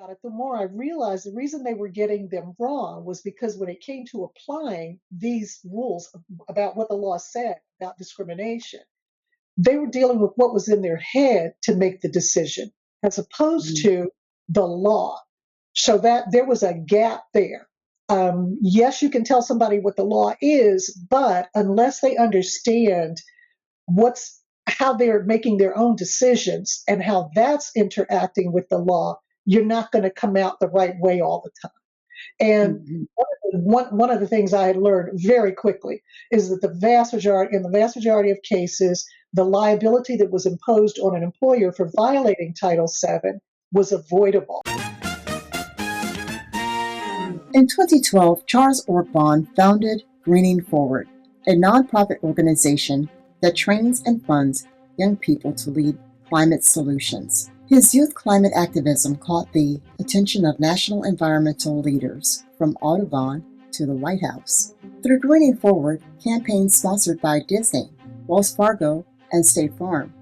about it, the more I realized the reason they were getting them wrong was because when it came to applying these rules about what the law said about discrimination, they were dealing with what was in their head to make the decision as opposed Mhm. to the law. So that there was a gap there. Yes, you can tell somebody what the law is, but unless they understand what's how they're making their own decisions and how that's interacting with the law, you're not going to come out the right way all the time. And Mhm. one of the things I had learned very quickly is that in the vast majority of cases, the liability that was imposed on an employer for violating Title VII was avoidable. In 2012, Charles Orgbon founded Greening Forward, a nonprofit organization that trains and funds young people to lead climate solutions. His youth climate activism caught the attention of national environmental leaders from Audubon to the White House. Through Greening Forward, campaigns sponsored by Disney, Wells Fargo, and State Farm,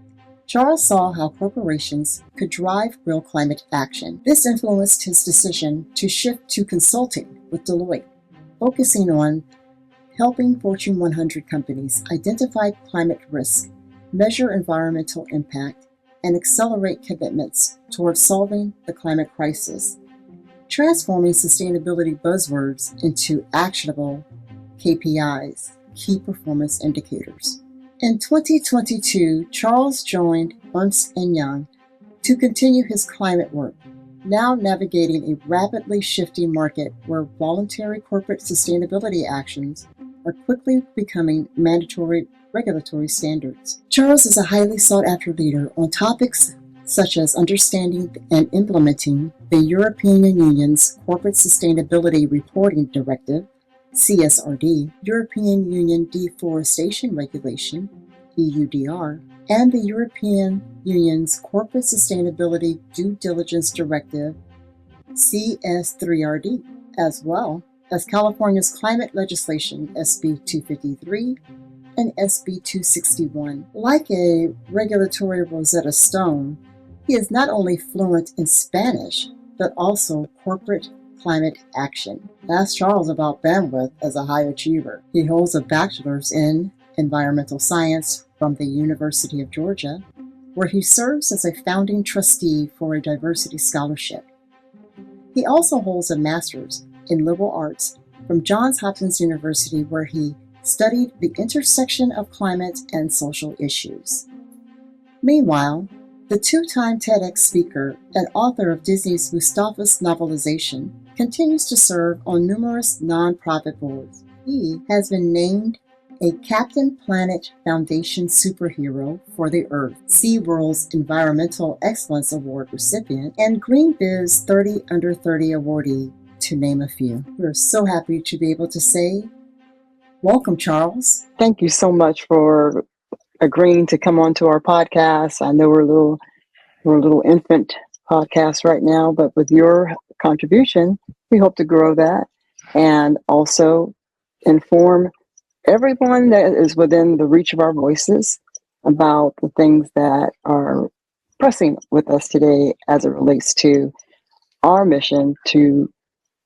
Charles saw how corporations could drive real climate action. This influenced his decision to shift to consulting with Deloitte, focusing on helping Fortune 100 companies identify climate risk, measure environmental impact, and accelerate commitments towards solving the climate crisis, transforming sustainability buzzwords into actionable KPIs, key performance indicators. In 2022, Charles joined Ernst & Young to continue his climate work, now navigating a rapidly shifting market where voluntary corporate sustainability actions are quickly becoming mandatory regulatory standards. Charles is a highly sought-after leader on topics such as understanding and implementing the European Union's Corporate Sustainability Reporting Directive, CSRD, European Union Deforestation Regulation, EUDR, and the European Union's Corporate Sustainability Due Diligence Directive, CS3RD, as well as California's climate legislation, SB 253 and SB 261. Like a regulatory Rosetta Stone, he is not only fluent in Spanish, but also corporate climate action. Ask Charles about bandwidth as a high achiever. He holds a bachelor's in environmental science from the University of Georgia, where he serves as a founding trustee for a diversity scholarship. He also holds a master's in liberal arts from Johns Hopkins University, where he studied the intersection of climate and social issues. Meanwhile, the two-time TEDx speaker and author of Disney's Mustafa's novelization continues to serve on numerous nonprofit boards. He has been named a Captain Planet Foundation superhero for the Earth, SeaWorld's Environmental Excellence Award recipient, and Green Biz 30 Under 30 awardee, to name a few. We're so happy to be able to say, welcome, Charles. Thank you so much for agreeing to come on to our podcast. I know we're a little infant podcast right now, but with your contribution, we hope to grow that and also inform everyone that is within the reach of our voices about the things that are pressing with us today as it relates to our mission to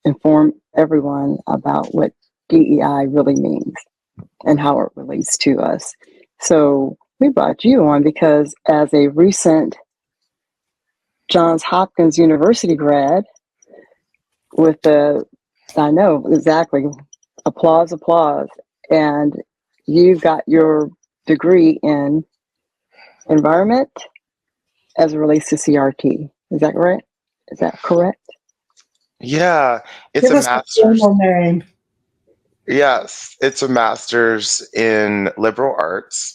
inform everyone about what DEI really means and how it relates to us. So we brought you on because as a recent Johns Hopkins University grad with I know exactly, applause, and you got your degree in environment as it relates to CRT. Is that right? Is that correct? Yeah, it's Give a us the master's. formal name. Yes, it's a master's in liberal arts.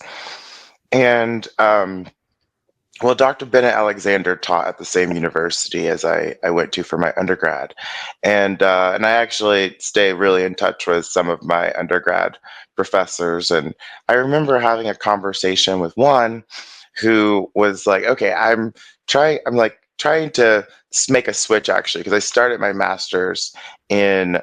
And well, Dr. Bennett Alexander taught at the same university as I went to for my undergrad. And I actually stay really in touch with some of my undergrad professors. And I remember having a conversation with one who was like, okay, I'm trying to make a switch actually, because I started my master's in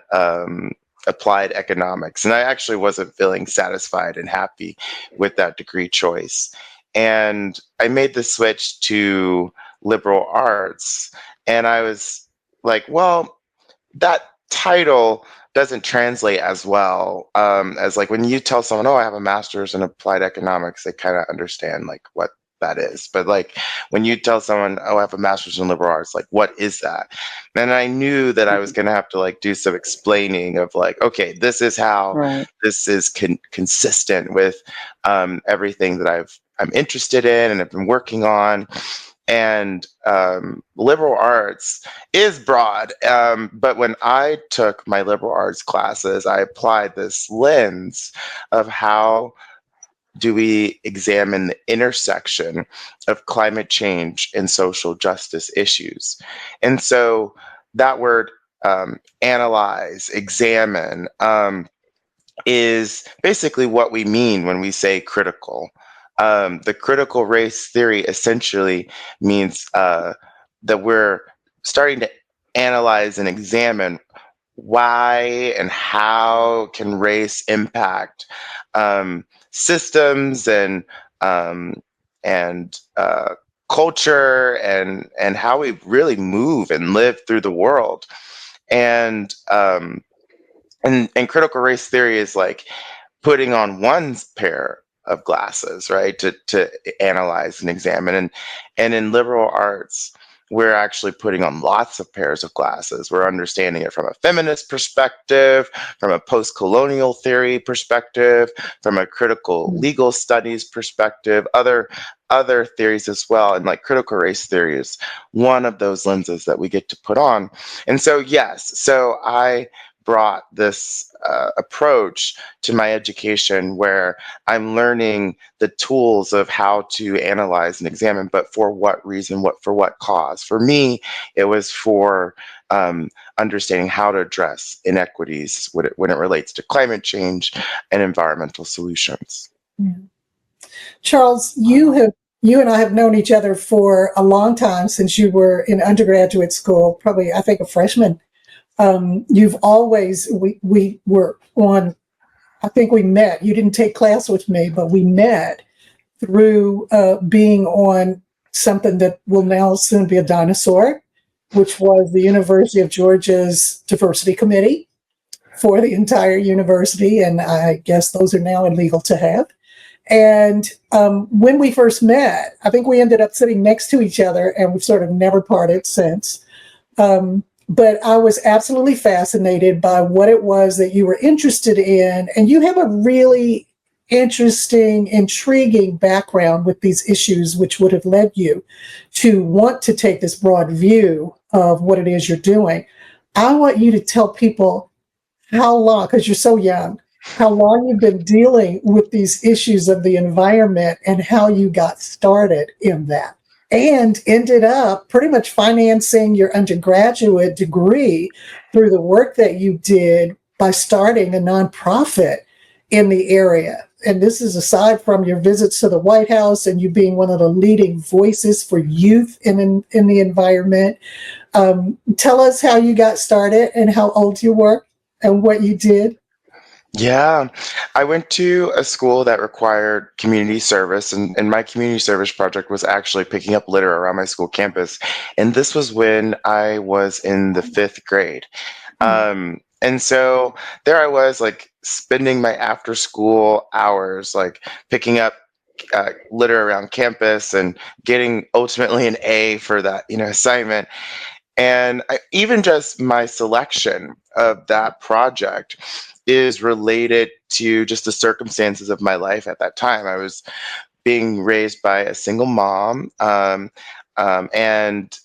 applied economics, and I actually wasn't feeling satisfied and happy with that degree choice. And I made the switch to liberal arts, and I was like, well, that title doesn't translate as well as like when you tell someone, oh, I have a master's in applied economics, they kind of understand like what that is. But like when you tell someone, oh, I have a master's in liberal arts, like what is that? And I knew that I was going to have to like do some explaining of like, okay, this is how Right. this is consistent with everything that I'm interested in and have been working on. And liberal arts is broad. But when I took my liberal arts classes, I applied this lens of how do we examine the intersection of climate change and social justice issues. And so that word, analyze, examine, is basically what we mean when we say critical. The critical race theory essentially means that we're starting to analyze and examine why and how can race impact systems and culture and how we really move and live through the world. And critical race theory is like putting on one pair of glasses, right, to analyze and examine. And in liberal arts, we're actually putting on lots of pairs of glasses. We're understanding it from a feminist perspective, from a post-colonial theory perspective, from a critical legal studies perspective, other theories as well. And like critical race theory is one of those lenses that we get to put on. And so, yes, so I brought this approach to my education where I'm learning the tools of how to analyze and examine, but for what reason, for what cause? For me, it was for understanding how to address inequities when it relates to climate change and environmental solutions. Yeah. Charles, you and I have known each other for a long time, since you were in undergraduate school, probably I think a freshman. You've always, we were on, I think we met, you didn't take class with me, but we met through being on something that will now soon be a dinosaur, which was the University of Georgia's Diversity Committee for the entire university. And I guess those are now illegal to have. And when we first met, I think we ended up sitting next to each other, and we've sort of never parted since. But I was absolutely fascinated by what it was that you were interested in. And you have a really interesting, intriguing background with these issues, which would have led you to want to take this broad view of what it is you're doing. I want you to tell people how long, because you're so young, how long you've been dealing with these issues of the environment and how you got started in that, and ended up pretty much financing your undergraduate degree through the work that you did by starting a nonprofit in the area. And this is aside from your visits to the White House and you being one of the leading voices for youth in the environment. Tell us how you got started and how old you were and what you did. Yeah, I went to a school that required community service, and my community service project was actually picking up litter around my school campus. And this was when I was in the 5th grade. And so there I was, like, spending my after school hours, like, picking up litter around campus and getting ultimately an A for that, assignment. And even just my selection of that project is related to just the circumstances of my life at that time. I was being raised by a single mom, and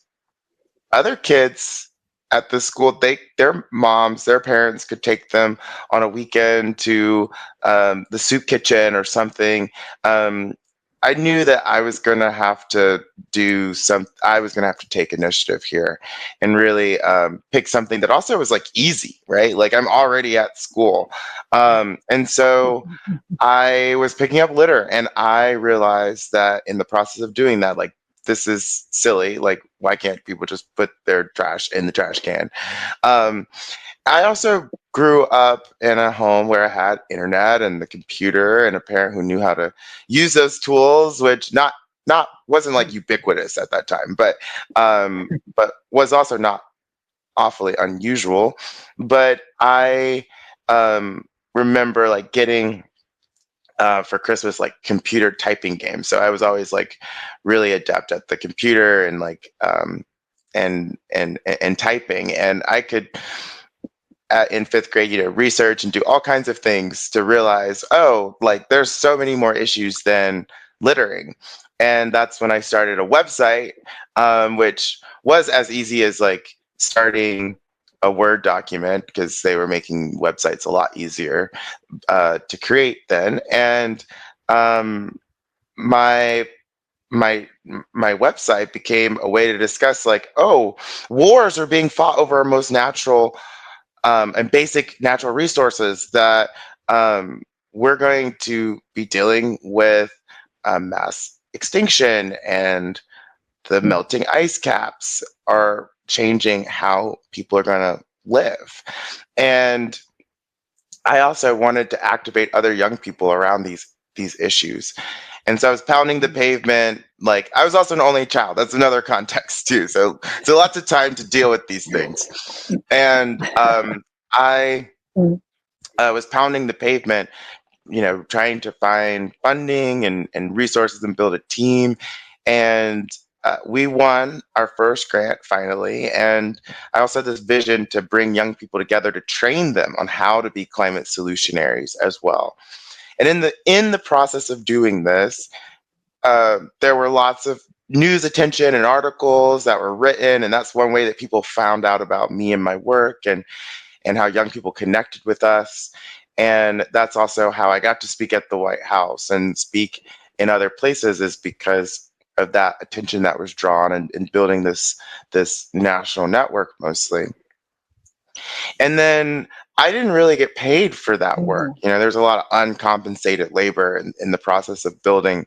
other kids at the school, their parents could take them on a weekend to the soup kitchen or something. I knew that I was going to have to take initiative here and really pick something that also was like easy, right? Like I'm already at school. And so I was picking up litter, and I realized that in the process of doing that, like, this is silly. Like, why can't people just put their trash in the trash can? I also grew up in a home where I had internet and the computer and a parent who knew how to use those tools, which wasn't like ubiquitous at that time, but was also not awfully unusual, but I remember like getting for Christmas like computer typing games. So I was always like really adept at the computer and like and typing, and I could in fifth grade, research and do all kinds of things to realize, oh, like there's so many more issues than littering. And that's when I started a website, which was as easy as like starting a Word document, because they were making websites a lot easier to create then. And my my my website became a way to discuss like, oh, wars are being fought over our most natural and basic natural resources that we're going to be dealing with mass extinction, and the melting ice caps are changing how people are going to live. And I also wanted to activate other young people around these issues. And so I was pounding the pavement. Like, I was also an only child. That's another context too. So lots of time to deal with these things. And I was pounding the pavement, trying to find funding and resources and build a team. And we won our first grant finally. And I also had this vision to bring young people together to train them on how to be climate solutionaries as well. And in the process of doing this, there were lots of news attention and articles that were written, and that's one way that people found out about me and my work, and how young people connected with us. And that's also how I got to speak at the White House and speak in other places, is because of that attention that was drawn and building this national network mostly. And then I didn't really get paid for that work. There's a lot of uncompensated labor in the process of building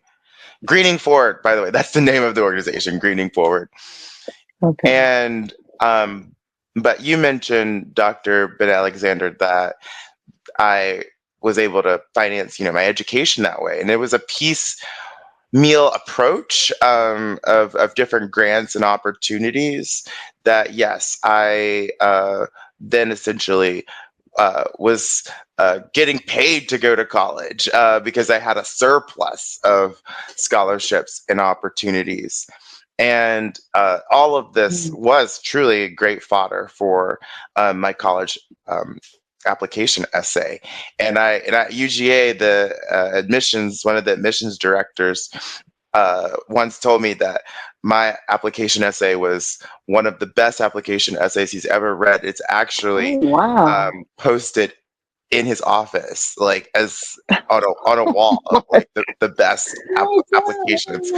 Greening Forward, by the way. That's the name of the organization, Greening Forward. Okay. And but you mentioned, Dr. Ben Alexander, that I was able to finance, my education that way. And it was a piecemeal approach of different grants and opportunities that, yes, I then essentially was getting paid to go to college because I had a surplus of scholarships and opportunities. And all of this was truly great fodder for my college application essay. And at UGA, the one of the admissions directors once told me that my application essay was one of the best application essays he's ever read. It's actually posted in his office, like as on a wall of like the best applications.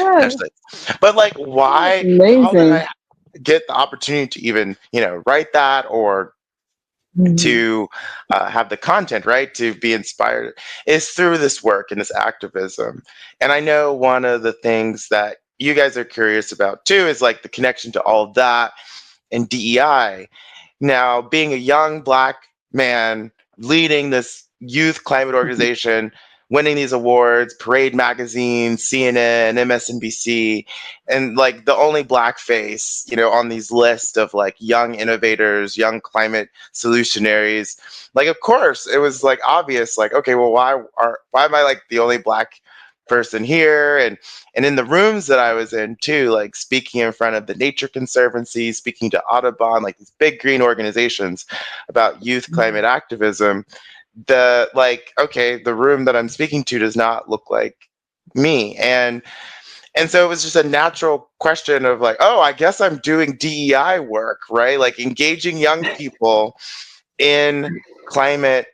But like, why? Amazing. How did I get the opportunity to even write that, or to have the content, right, to be inspired, is through this work and this activism. And I know one of the things that you guys are curious about too is like the connection to all of that and DEI. Now, being a young Black man leading this youth climate organization, winning these awards, Parade Magazine, CNN, MSNBC, and like the only Black face, on these lists of like young innovators, young climate solutionaries. Like, of course, it was like obvious, like, okay, well, why am I like the only Black person here? And in the rooms that I was in too, like speaking in front of the Nature Conservancy, speaking to Audubon, like these big green organizations about youth climate activism, the room that I'm speaking to does not look like me. And so it was just a natural question of like, oh, I guess I'm doing DEI work, right? Like engaging young people in climate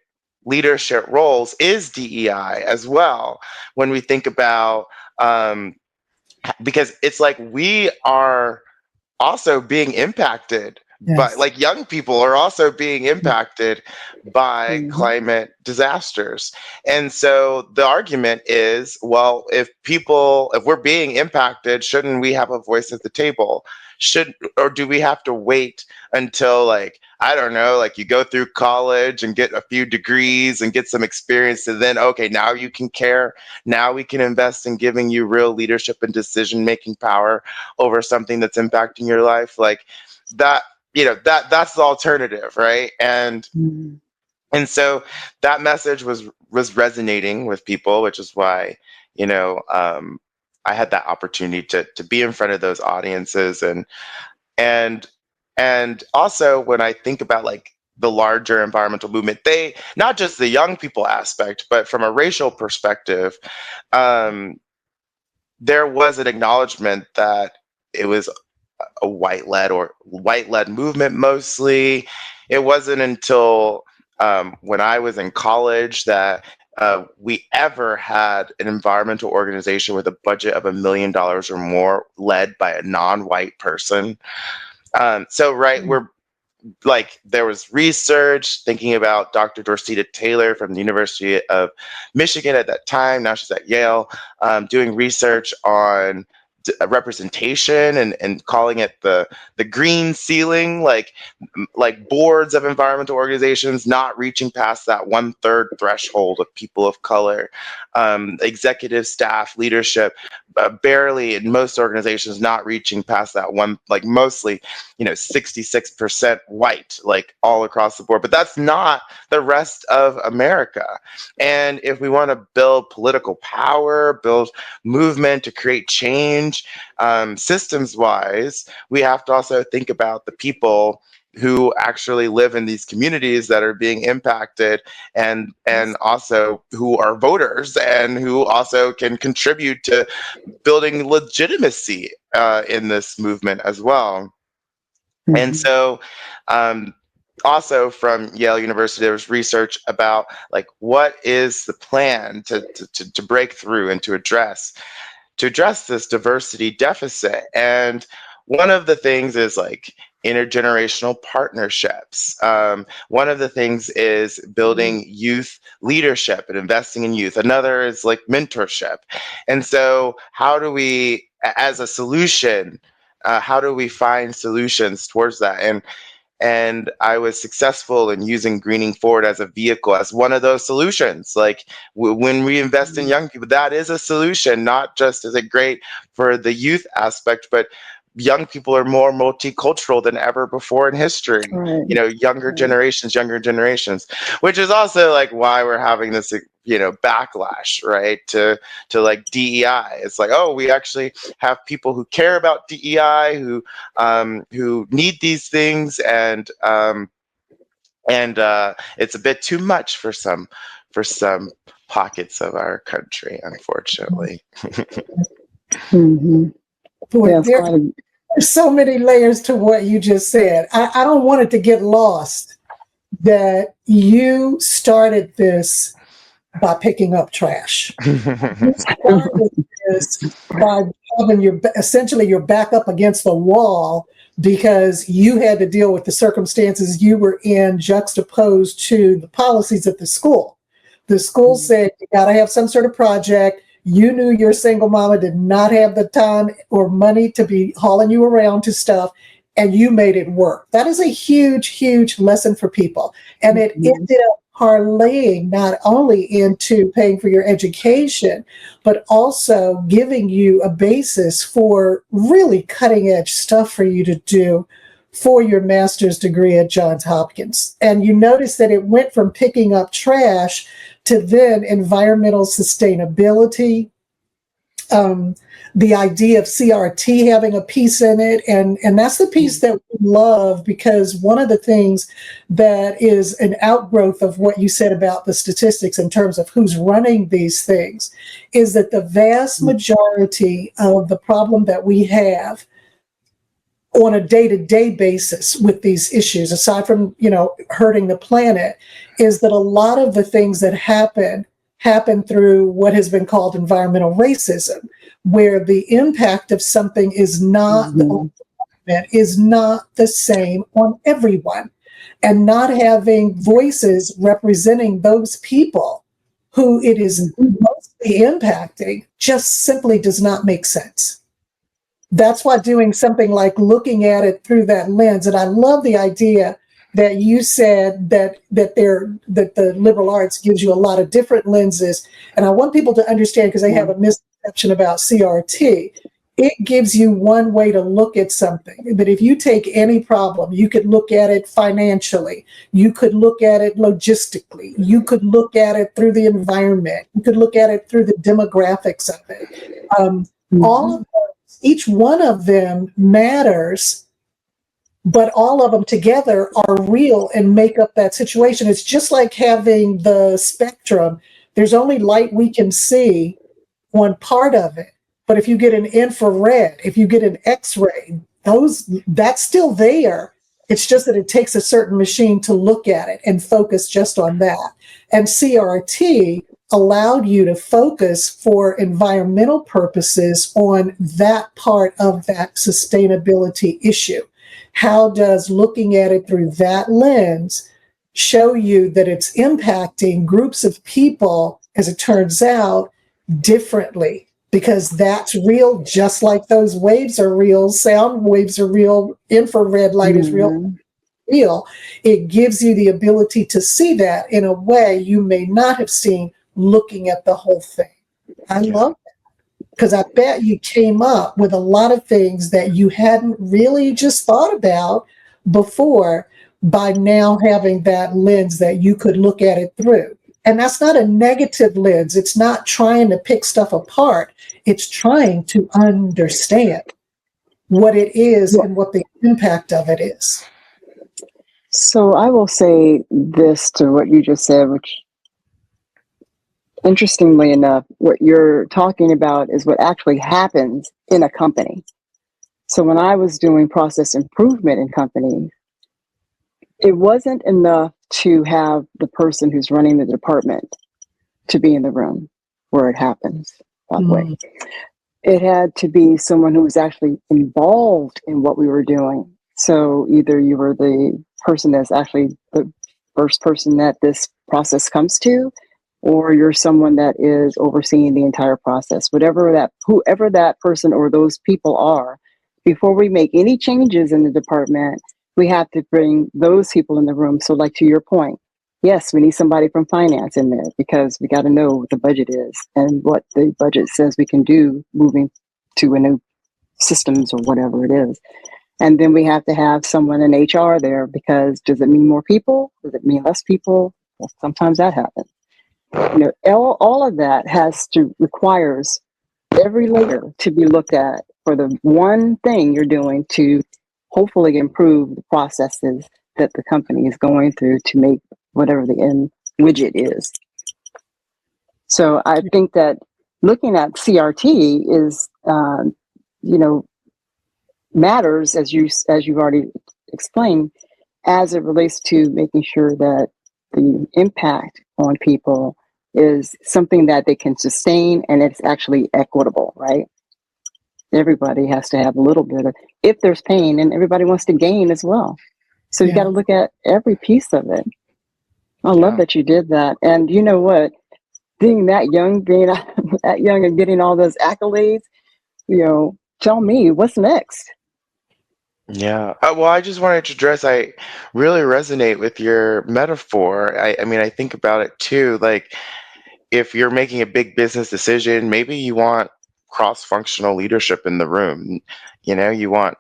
leadership roles is DEI as well. When we think about, because it's like we are also being impacted by, like, young people are also being impacted by climate disasters. And so the argument is, well, if we're being impacted, shouldn't we have a voice at the table? Or do we have to wait until, like, I don't know, like you go through college and get a few degrees and get some experience, and then, okay, now you can care. Now we can invest in giving you real leadership and decision-making power over something that's impacting your life. Like, that that's the alternative, right? And so that message was resonating with people, which is why, I had that opportunity to be in front of those audiences. And also, when I think about like the larger environmental movement, they, not just the young people aspect, but from a racial perspective, there was an acknowledgement that it was a white-led movement mostly. It wasn't until when I was in college that we ever had an environmental organization with a budget of $1 million or more led by a non-white person. We're like, there was research thinking about Dr. Dorceta Taylor from the University of Michigan at that time. Now she's at Yale, doing research on representation and calling it the green ceiling, like boards of environmental organizations not reaching past that 1/3 threshold of people of color, executive staff leadership barely in most organizations not reaching past that one, like mostly 66% white, like all across the board. But that's not the rest of America. And if we want to build political power, build movement to create change, systems wise, we have to also think about the people who actually live in these communities that are being impacted, and also who are voters and who also can contribute to building legitimacy in this movement as well. And so also from Yale University, there was research about like, what is the plan to break through and to address this diversity deficit. And one of the things is like intergenerational partnerships. One of the things is building youth leadership and investing in youth. Another is like mentorship. And so how do we, as a solution, how do we find solutions towards that? And I was successful in using Greening Forward as a vehicle, as one of those solutions. Like when we invest in young people, that is a solution. Not just is it great for the youth aspect, but young people are more multicultural than ever before in history. Right. Younger generations, which is also like why we're having this, backlash, right, to like DEI. It's like, oh, we actually have people who care about DEI, who need these things, and it's a bit too much for some pockets of our country, unfortunately. Boy, Yes, there's so many layers to what you just said. I don't want it to get lost that you started this by picking up trash. You started this by having essentially your back up against the wall because you had to deal with the circumstances you were in juxtaposed to the policies of the school. The school said you got to have some sort of project. You knew your single mama did not have the time or money to be hauling you around to stuff, and you made it work. That is a huge, huge lesson for people. And it ended up parlaying not only into paying for your education, but also giving you a basis for really cutting edge stuff for you to do for your master's degree at Johns Hopkins. And you notice that it went from picking up trash to then environmental sustainability, the idea of CRT having a piece in it. And that's the piece that we love, because one of the things that is an outgrowth of what you said about the statistics in terms of who's running these things is that the vast majority of the problem that we have on a day-to-day basis with these issues, aside from, hurting the planet, is that a lot of the things that happen through what has been called environmental racism, where the impact of something is not the same on everyone, and not having voices representing those people who it is mostly impacting just simply does not make sense. That's why doing something like looking at it through that lens, and I love the idea that you said that the liberal arts gives you a lot of different lenses, and I want people to understand, because they have a misconception about CRT. it gives you one way to look at something. But if you take any problem, you could look at it financially, you could look at it logistically, you could look at it through the environment, you could look at it through the demographics of it. All of those, each one of them matters, but all of them together are real and make up that situation. It's just like having the spectrum. There's only light we can see one part of it. But if you get an infrared, if you get an X-ray, that's still there. It's just that it takes a certain machine to look at it and focus just on that. And CRT allowed you to focus for environmental purposes on that part of that sustainability issue. How does looking at it through that lens show you that it's impacting groups of people, as it turns out, differently? Because that's real, just like those waves are real, sound waves are real, infrared light is real. It gives you the ability to see that in a way you may not have seen looking at the whole thing. I love that, because I bet you came up with a lot of things that you hadn't really just thought about before by now having that lens that you could look at it through. And that's not a negative lens. It's not trying to pick stuff apart. It's trying to understand what it is and what the impact of it is. So I will say this to what you just said, which, interestingly enough, what you're talking about is what actually happens in a company. So when I was doing process improvement in companies, it wasn't enough to have the person who's running the department to be in the room where it happens that way. It had to be someone who was actually involved in what we were doing. So either you were the person that's actually the first person that this process comes to, or you're someone that is overseeing the entire process, whoever that person or those people are. Before we make any changes in the department, we have to bring those people in the room. So like to your point, yes, we need somebody from finance in there because we got to know what the budget is and what the budget says we can do moving to a new systems or whatever it is. And then we have to have someone in HR there, because does it mean more people? Does it mean less people? Well, sometimes that happens. You know, all of that requires every layer to be looked at for the one thing you're doing to hopefully improve the processes that the company is going through to make whatever the end widget is. So I think that looking at CRT is, matters, as you've already explained, as it relates to making sure that the impact on people is something that they can sustain and it's actually equitable, right? Everybody has to have a little bit of, if there's pain, and everybody wants to gain as well. So you got to look at every piece of it. I love that you did that. And you know what? Being that young and getting all those accolades, tell me what's next. Yeah. Well, I just wanted to address, I really resonate with your metaphor. I mean, I think about it too. Like, if you're making a big business decision, maybe you want cross-functional leadership in the room. You want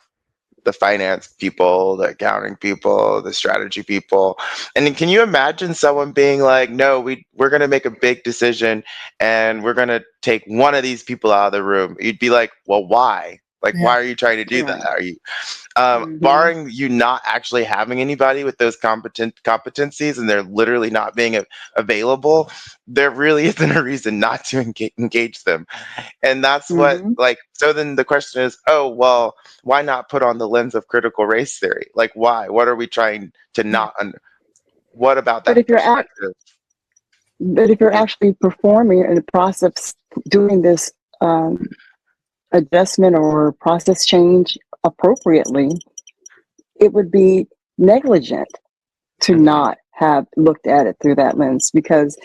the finance people, the accounting people, the strategy people. And then can you imagine someone being like, no, we're going to make a big decision and we're going to take one of these people out of the room? You'd be like, well, why? Like, why are you trying to do that? Are you, barring you not actually having anybody with those competencies and they're literally not being available, there really isn't a reason not to engage them. And that's what, so then the question is, oh, well, why not put on the lens of critical race theory? Like, why? What are we trying to not what about that perspective? But if you're actually performing in the process, doing this adjustment or process change appropriately, it would be negligent to not have looked at it through that lens, because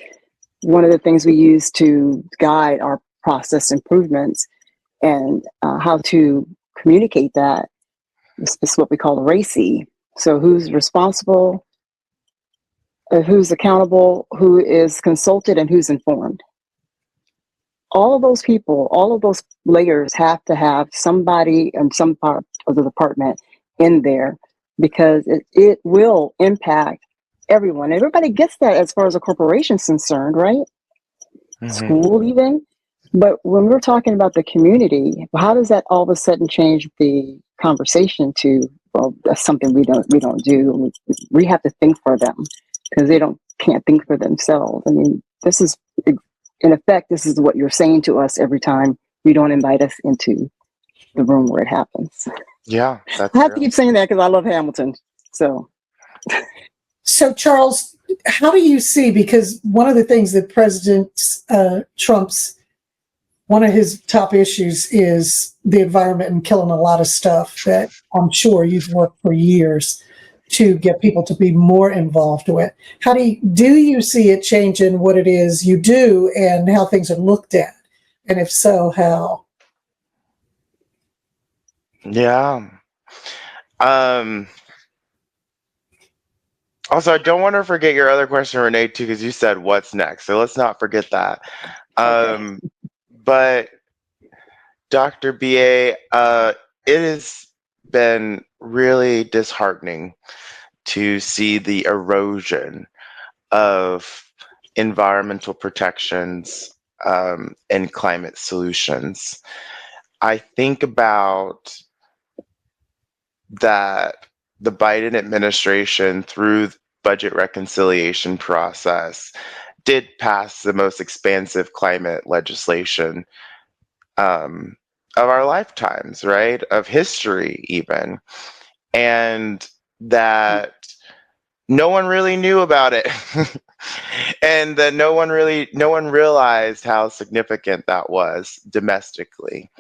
one of the things we use to guide our process improvements and how to communicate that is what we call the RACI. So who's responsible, who's accountable, who is consulted, and who's informed. all of those people, all of those layers have to have somebody in some part of the department in there, because it will impact everyone. Everybody gets that as far as a corporation's concerned, right? School even. But when we're talking about the community, how does that all of a sudden change the conversation to, well, that's something we don't do. We have to think for them, because they can't think for themselves. I mean, this is, in effect, this is what you're saying to us every time you don't invite us into the room where it happens. Yeah, that's I have true. to keep saying that because I love Hamilton. So Charles, how do you see, because one of the things that President Trump's, one of his top issues is the environment and killing a lot of stuff that I'm sure you've worked for years to get people to be more involved with. How do you see it changing what it is you do and how things are looked at? And if so, how? Yeah. Also, I don't want to forget your other question, Renee, too, because you said what's next. So let's not forget that. okay. But Dr. BA, it has been really disheartening to see the erosion of environmental protections and climate solutions. I think about that the Biden administration, through the budget reconciliation process, did pass the most expansive climate legislation of our lifetimes, right? Of history, even. And that no one really knew about it. And that no one realized how significant that was domestically,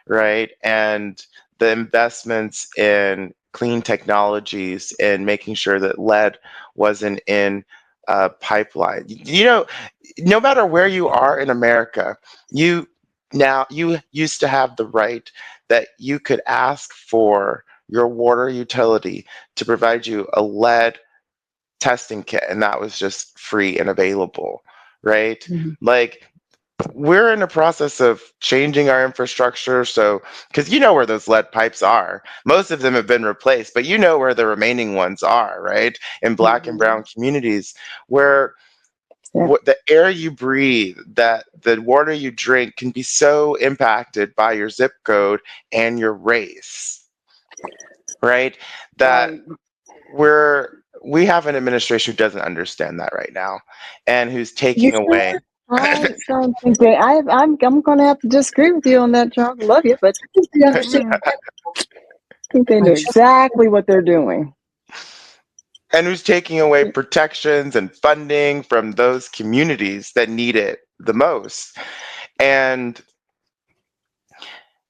right? And the investments in clean technologies and making sure that lead wasn't in pipeline. You know, no matter where you are in America, you used to have the right that you could ask for your water utility to provide you a lead testing kit, and that was just free and available, right? Mm-hmm. Like, we're in the process of changing our infrastructure. So, because you know where those lead pipes are, most of them have been replaced, but you know where the remaining ones are, right? In Black and brown communities, where the air you breathe, that the water you drink can be so impacted by your zip code and your race, right? That we have an administration who doesn't understand that right now, and who's taking away. I don't think I'm going to have to disagree with you on that, Charles. Love you, but You understand? I think they know exactly what they're doing. And who's taking away protections and funding from those communities that need it the most. And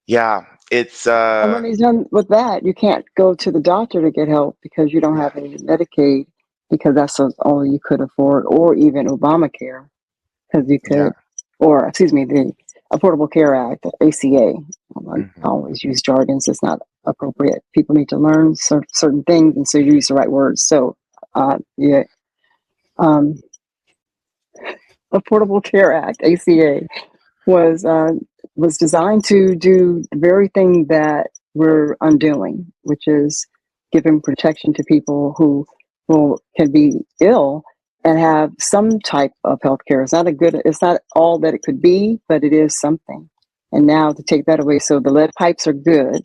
yeah, it's And when he's done with that, you can't go to the doctor to get help because you don't have any Medicaid, because that's all you could afford, or even Obamacare, because you could, or excuse me, the Affordable Care Act, ACA. I always use jargons; it's not appropriate. People need to learn certain things, and so you use the right words. So, Affordable Care Act, ACA, was designed to do the very thing that we're undoing, which is giving protection to people who can be ill and have some type of health care. It's not all that it could be, but it is something. And now to take that away, so the lead pipes are good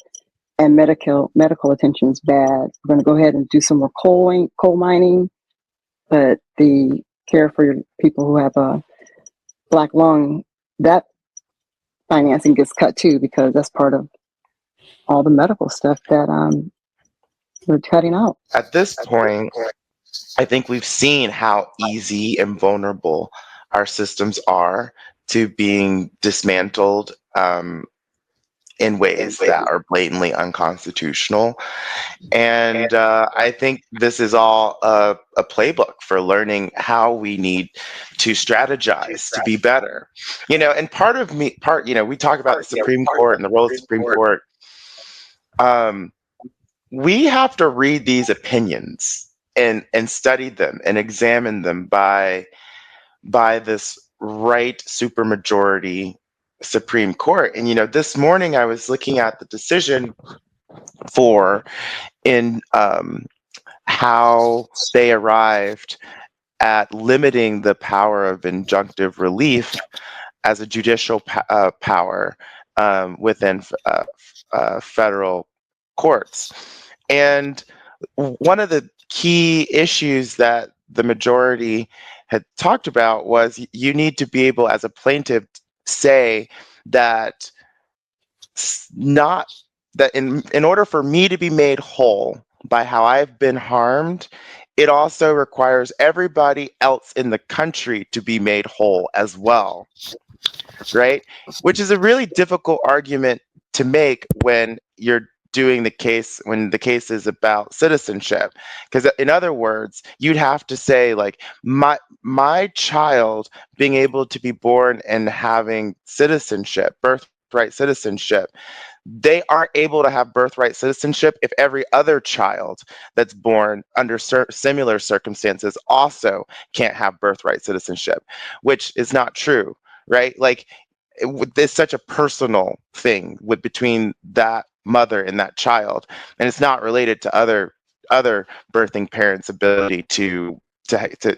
and medical attention is bad. We're going to go ahead and do some more coal mining, but the care for your people who have a black lung, that financing gets cut too, because that's part of all the medical stuff that we're cutting out. At this point, I think we've seen how easy and vulnerable our systems are to being dismantled in ways that are blatantly unconstitutional. And I think this is all a playbook for learning how we need to strategize to be better. And we talk about the Supreme Court and the role of the Supreme Court. We have to read these opinions and study them and examine them by this right supermajority Supreme Court. And, this morning I was looking at the decision in how they arrived at limiting the power of injunctive relief as a judicial power within federal courts. And one of the key issues that the majority had talked about was you need to be able, as a plaintiff, say that in order for me to be made whole by how I've been harmed, it also requires everybody else in the country to be made whole as well, right? Which is a really difficult argument to make when you're doing the case, when the case is about citizenship. Because in other words, you'd have to say, like, my child being able to be born and having citizenship, birthright citizenship, they aren't able to have birthright citizenship if every other child that's born under similar circumstances also can't have birthright citizenship, which is not true, right? Like, it's such a personal thing between that mother and that child, and it's not related to other birthing parents' ability to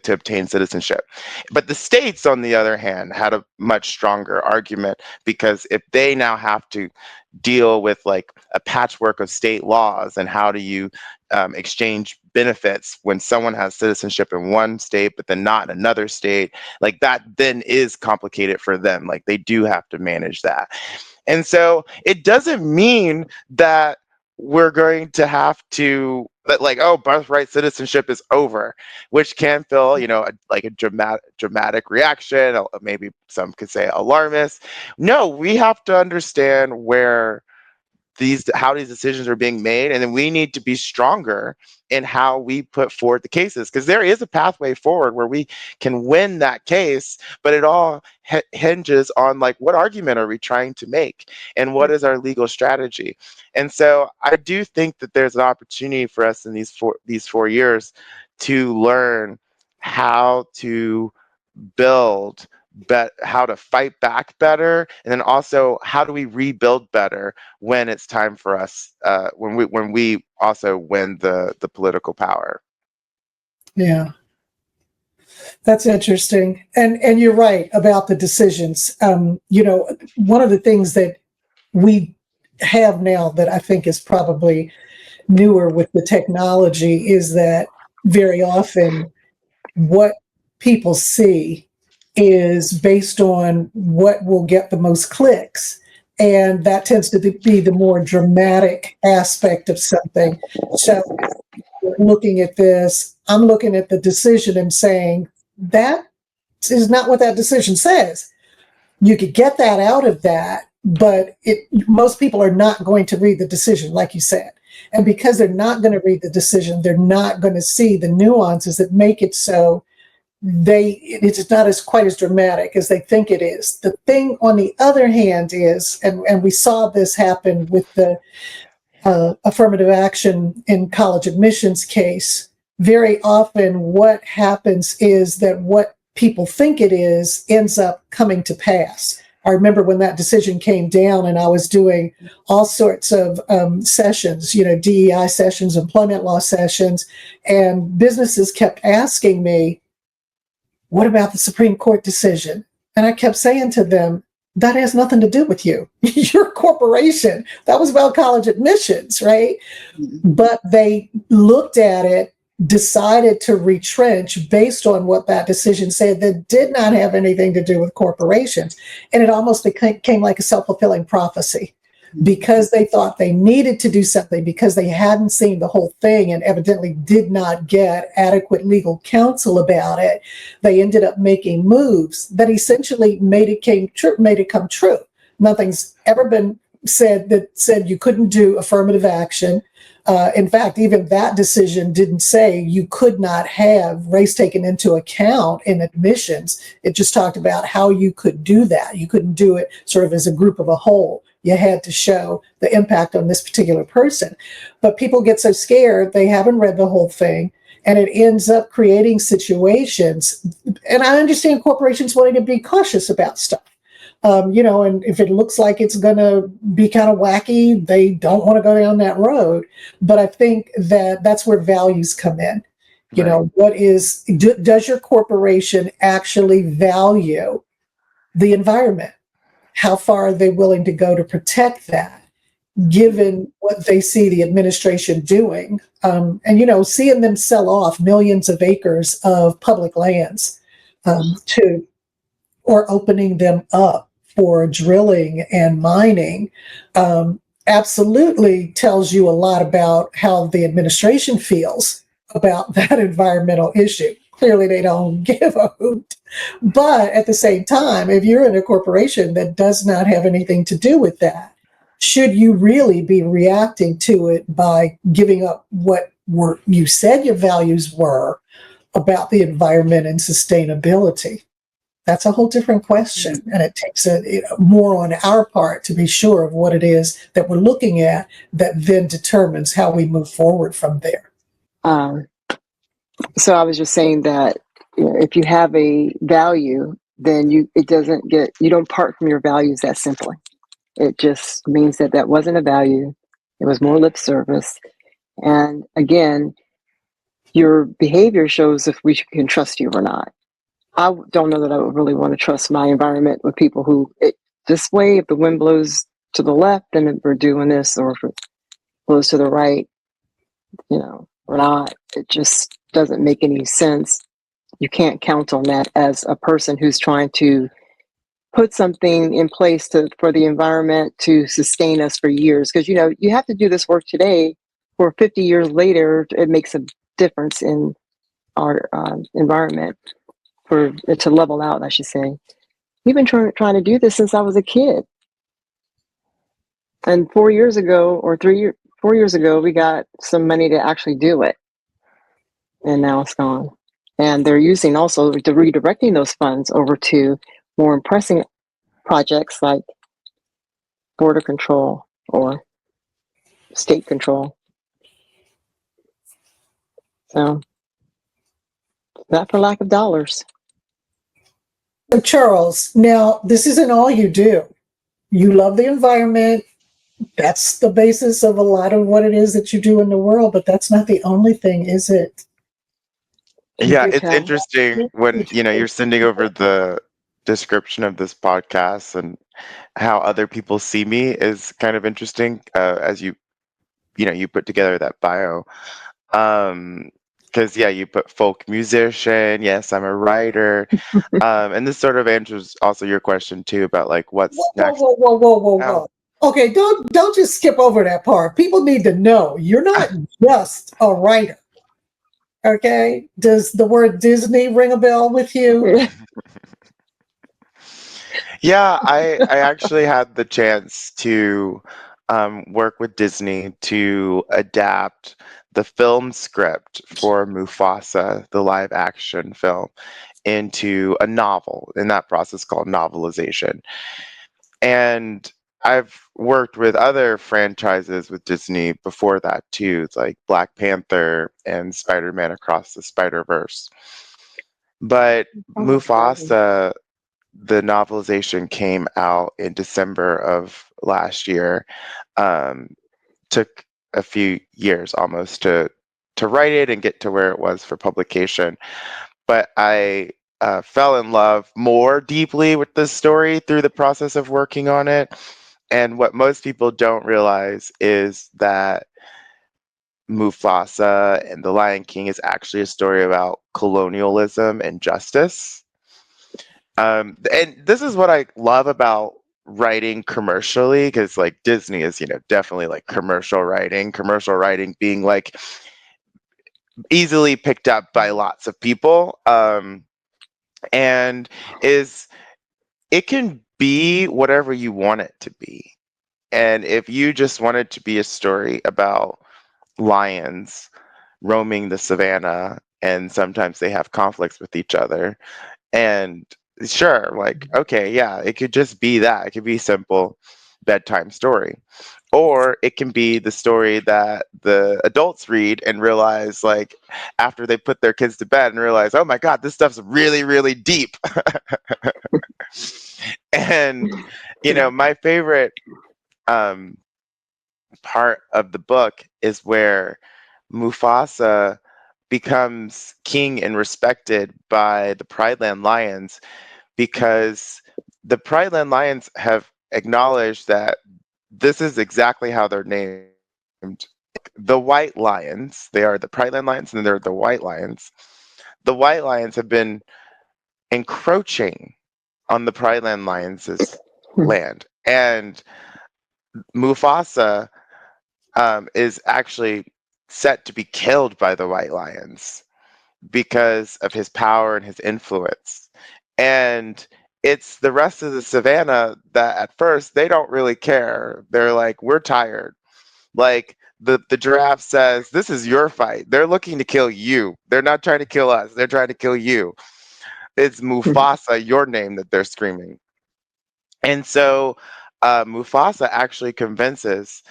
obtain citizenship. But the states, on the other hand, had a much stronger argument, because if they now have to deal with like a patchwork of state laws, and how do you exchange benefits when someone has citizenship in one state but then not in another state, like that then is complicated for them. Like, they do have to manage that. And so it doesn't mean that we're going to have to, like, oh, birthright citizenship is over, which can feel, like a dramatic reaction, maybe some could say alarmist. No, we have to understand how these decisions are being made, and then we need to be stronger in how we put forward the cases, because there is a pathway forward where we can win that case, but it all hinges on, like, what argument are we trying to make, and what is our legal strategy. And so I do think that there's an opportunity for us in these 4 years to learn how to build, how to fight back better, and then also how do we rebuild better when it's time for us, when we also win the political power. Yeah, that's interesting, and you're right about the decisions. One of the things that we have now that I think is probably newer with the technology is that very often what people see is based on what will get the most clicks. And that tends to be the more dramatic aspect of something. So looking at this, I'm looking at the decision and saying, that is not what that decision says. You could get that out of that, but most people are not going to read the decision, like you said. And because they're not going to read the decision, they're not going to see the nuances that make it so it's not quite as dramatic as they think it is. The thing, on the other hand, is, and we saw this happen with the affirmative action in college admissions case, very often what happens is that what people think it is ends up coming to pass. I remember when that decision came down and I was doing all sorts of sessions, DEI sessions, employment law sessions, and businesses kept asking me, what about the Supreme Court decision? And I kept saying to them, that has nothing to do with you. You're a corporation. That was about college admissions, right? Mm-hmm. But they looked at it, decided to retrench based on what that decision said that did not have anything to do with corporations. And it almost became like a self-fulfilling prophecy, because they thought they needed to do something, because they hadn't seen the whole thing and evidently did not get adequate legal counsel about it. They ended up making moves that essentially made it come true. Nothing's ever been said that said you couldn't do affirmative action. In fact, even that decision didn't say you could not have race taken into account in admissions. It just talked about how you could do that. You couldn't do it sort of as a group of a whole. You had to show the impact on this particular person. But people get so scared, they haven't read the whole thing, and it ends up creating situations. And I understand corporations wanting to be cautious about stuff. And if it looks like it's going to be kind of wacky, they don't want to go down that road. But I think that that's where values come in. Right. Does your corporation actually value the environment? How far are they willing to go to protect that, given what they see the administration doing? Seeing them sell off millions of acres of public lands or opening them up for drilling and mining, absolutely tells you a lot about how the administration feels about that environmental issue. Clearly, they don't give a hoot. But at the same time, if you're in a corporation that does not have anything to do with that, should you really be reacting to it by giving up what you said your values were about the environment and sustainability? That's a whole different question. And it takes more on our part to be sure of what it is that we're looking at that then determines how we move forward from there. So I was just saying that if you have a value, then you don't part from your values that simply. It just means that wasn't a value. It was more lip service. And again, your behavior shows if we can trust you or not. I don't know that I would really want to trust my environment with people who this way, if the wind blows to the left, then we're doing this, or if it blows to the right, we're not. It just doesn't make any sense. You can't count on that as a person who's trying to put something in place for the environment to sustain us for years. Because, you have to do this work today for 50 years later. It makes a difference in our environment for it to level out, I should say. We've been trying to do this since I was a kid. And 4 years ago, or 4 years ago, we got some money to actually do it. And now it's gone. And they're using also redirecting those funds over to more pressing projects like border control or state control. So, not for lack of dollars. So Charles, now this isn't all you do. You love the environment. That's the basis of a lot of what it is that you do in the world, but that's not the only thing, is it? Yeah, it's interesting when you're sending over the description of this podcast, and how other people see me is kind of interesting, as you put together that bio. Because you put folk musician. Yes, I'm a writer. And this sort of answers also your question too about like what's next. Whoa. Okay, don't just skip over that part. People need to know you're not just a writer. Okay, does the word Disney ring a bell with you? Yeah, I actually had the chance to work with Disney to adapt the film script for Mufasa, the live action film, into a novel, in that process called novelization. And I've worked with other franchises with Disney before that too, like Black Panther and Spider-Man Across the Spider-Verse. But Mufasa, the novelization, came out in December of last year. Took a few years almost to write it and get to where it was for publication. But I fell in love more deeply with this story through the process of working on it. And what most people don't realize is that Mufasa and The Lion King is actually a story about colonialism and justice. And this is what I love about writing commercially, because like Disney is, definitely like commercial writing being like easily picked up by lots of people. And it can be whatever you want it to be. And if you just want it to be a story about lions roaming the savannah, and sometimes they have conflicts with each other, and sure, like, okay, yeah, it could just be that. It could be a simple bedtime story. Or it can be the story that the adults read and realize, like, after they put their kids to bed and realize, oh my God, this stuff's really, really deep. And, my favorite part of the book is where Mufasa becomes king and respected by the Pride Land Lions, because the Pride Land Lions have acknowledged that this is exactly how they're named. The White Lions, they are the Pride Land Lions, and they're the White Lions. The White Lions have been encroaching on the Pride Land Lions' land. And Mufasa is actually set to be killed by the White Lions because of his power and his influence. And it's the rest of the savannah that at first they don't really care. They're like, we're tired. Like the giraffe says, this is your fight. They're looking to kill you. They're not trying to kill us. They're trying to kill you. It's Mufasa, your name, that they're screaming. And so Mufasa actually convinces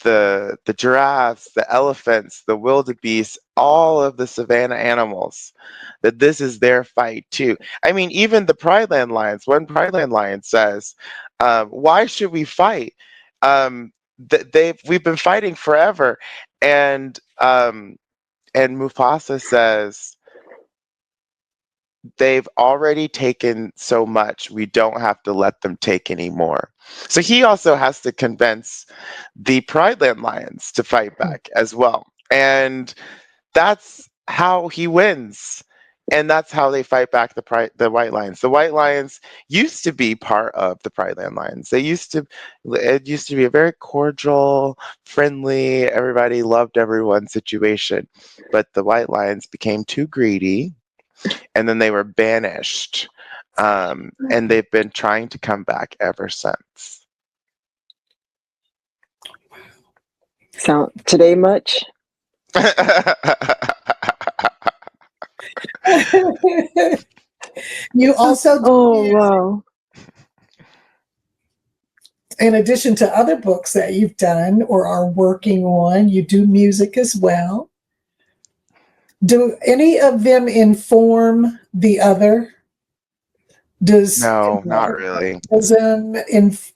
the giraffes, the elephants, the wildebeest, all of the savannah animals that this is their fight too. I mean, even the Pride Land Lions, one Pride Land Lion says, why should we fight? We've been fighting forever. And Mufasa says, they've already taken so much, we don't have to let them take any more. So he also has to convince the Pride Land Lions to fight back as well. And that's how he wins. And that's how they fight back the White Lions. The White Lions used to be part of the Pride Land Lions. It used to be a very cordial, friendly, everybody loved everyone situation. But the White Lions became too greedy, and then they were banished. And they've been trying to come back ever since. Sound today much? You also, Wow. in addition to other books that you've done or are working on, you do music as well. Do any of them inform the other? No, not really. Does them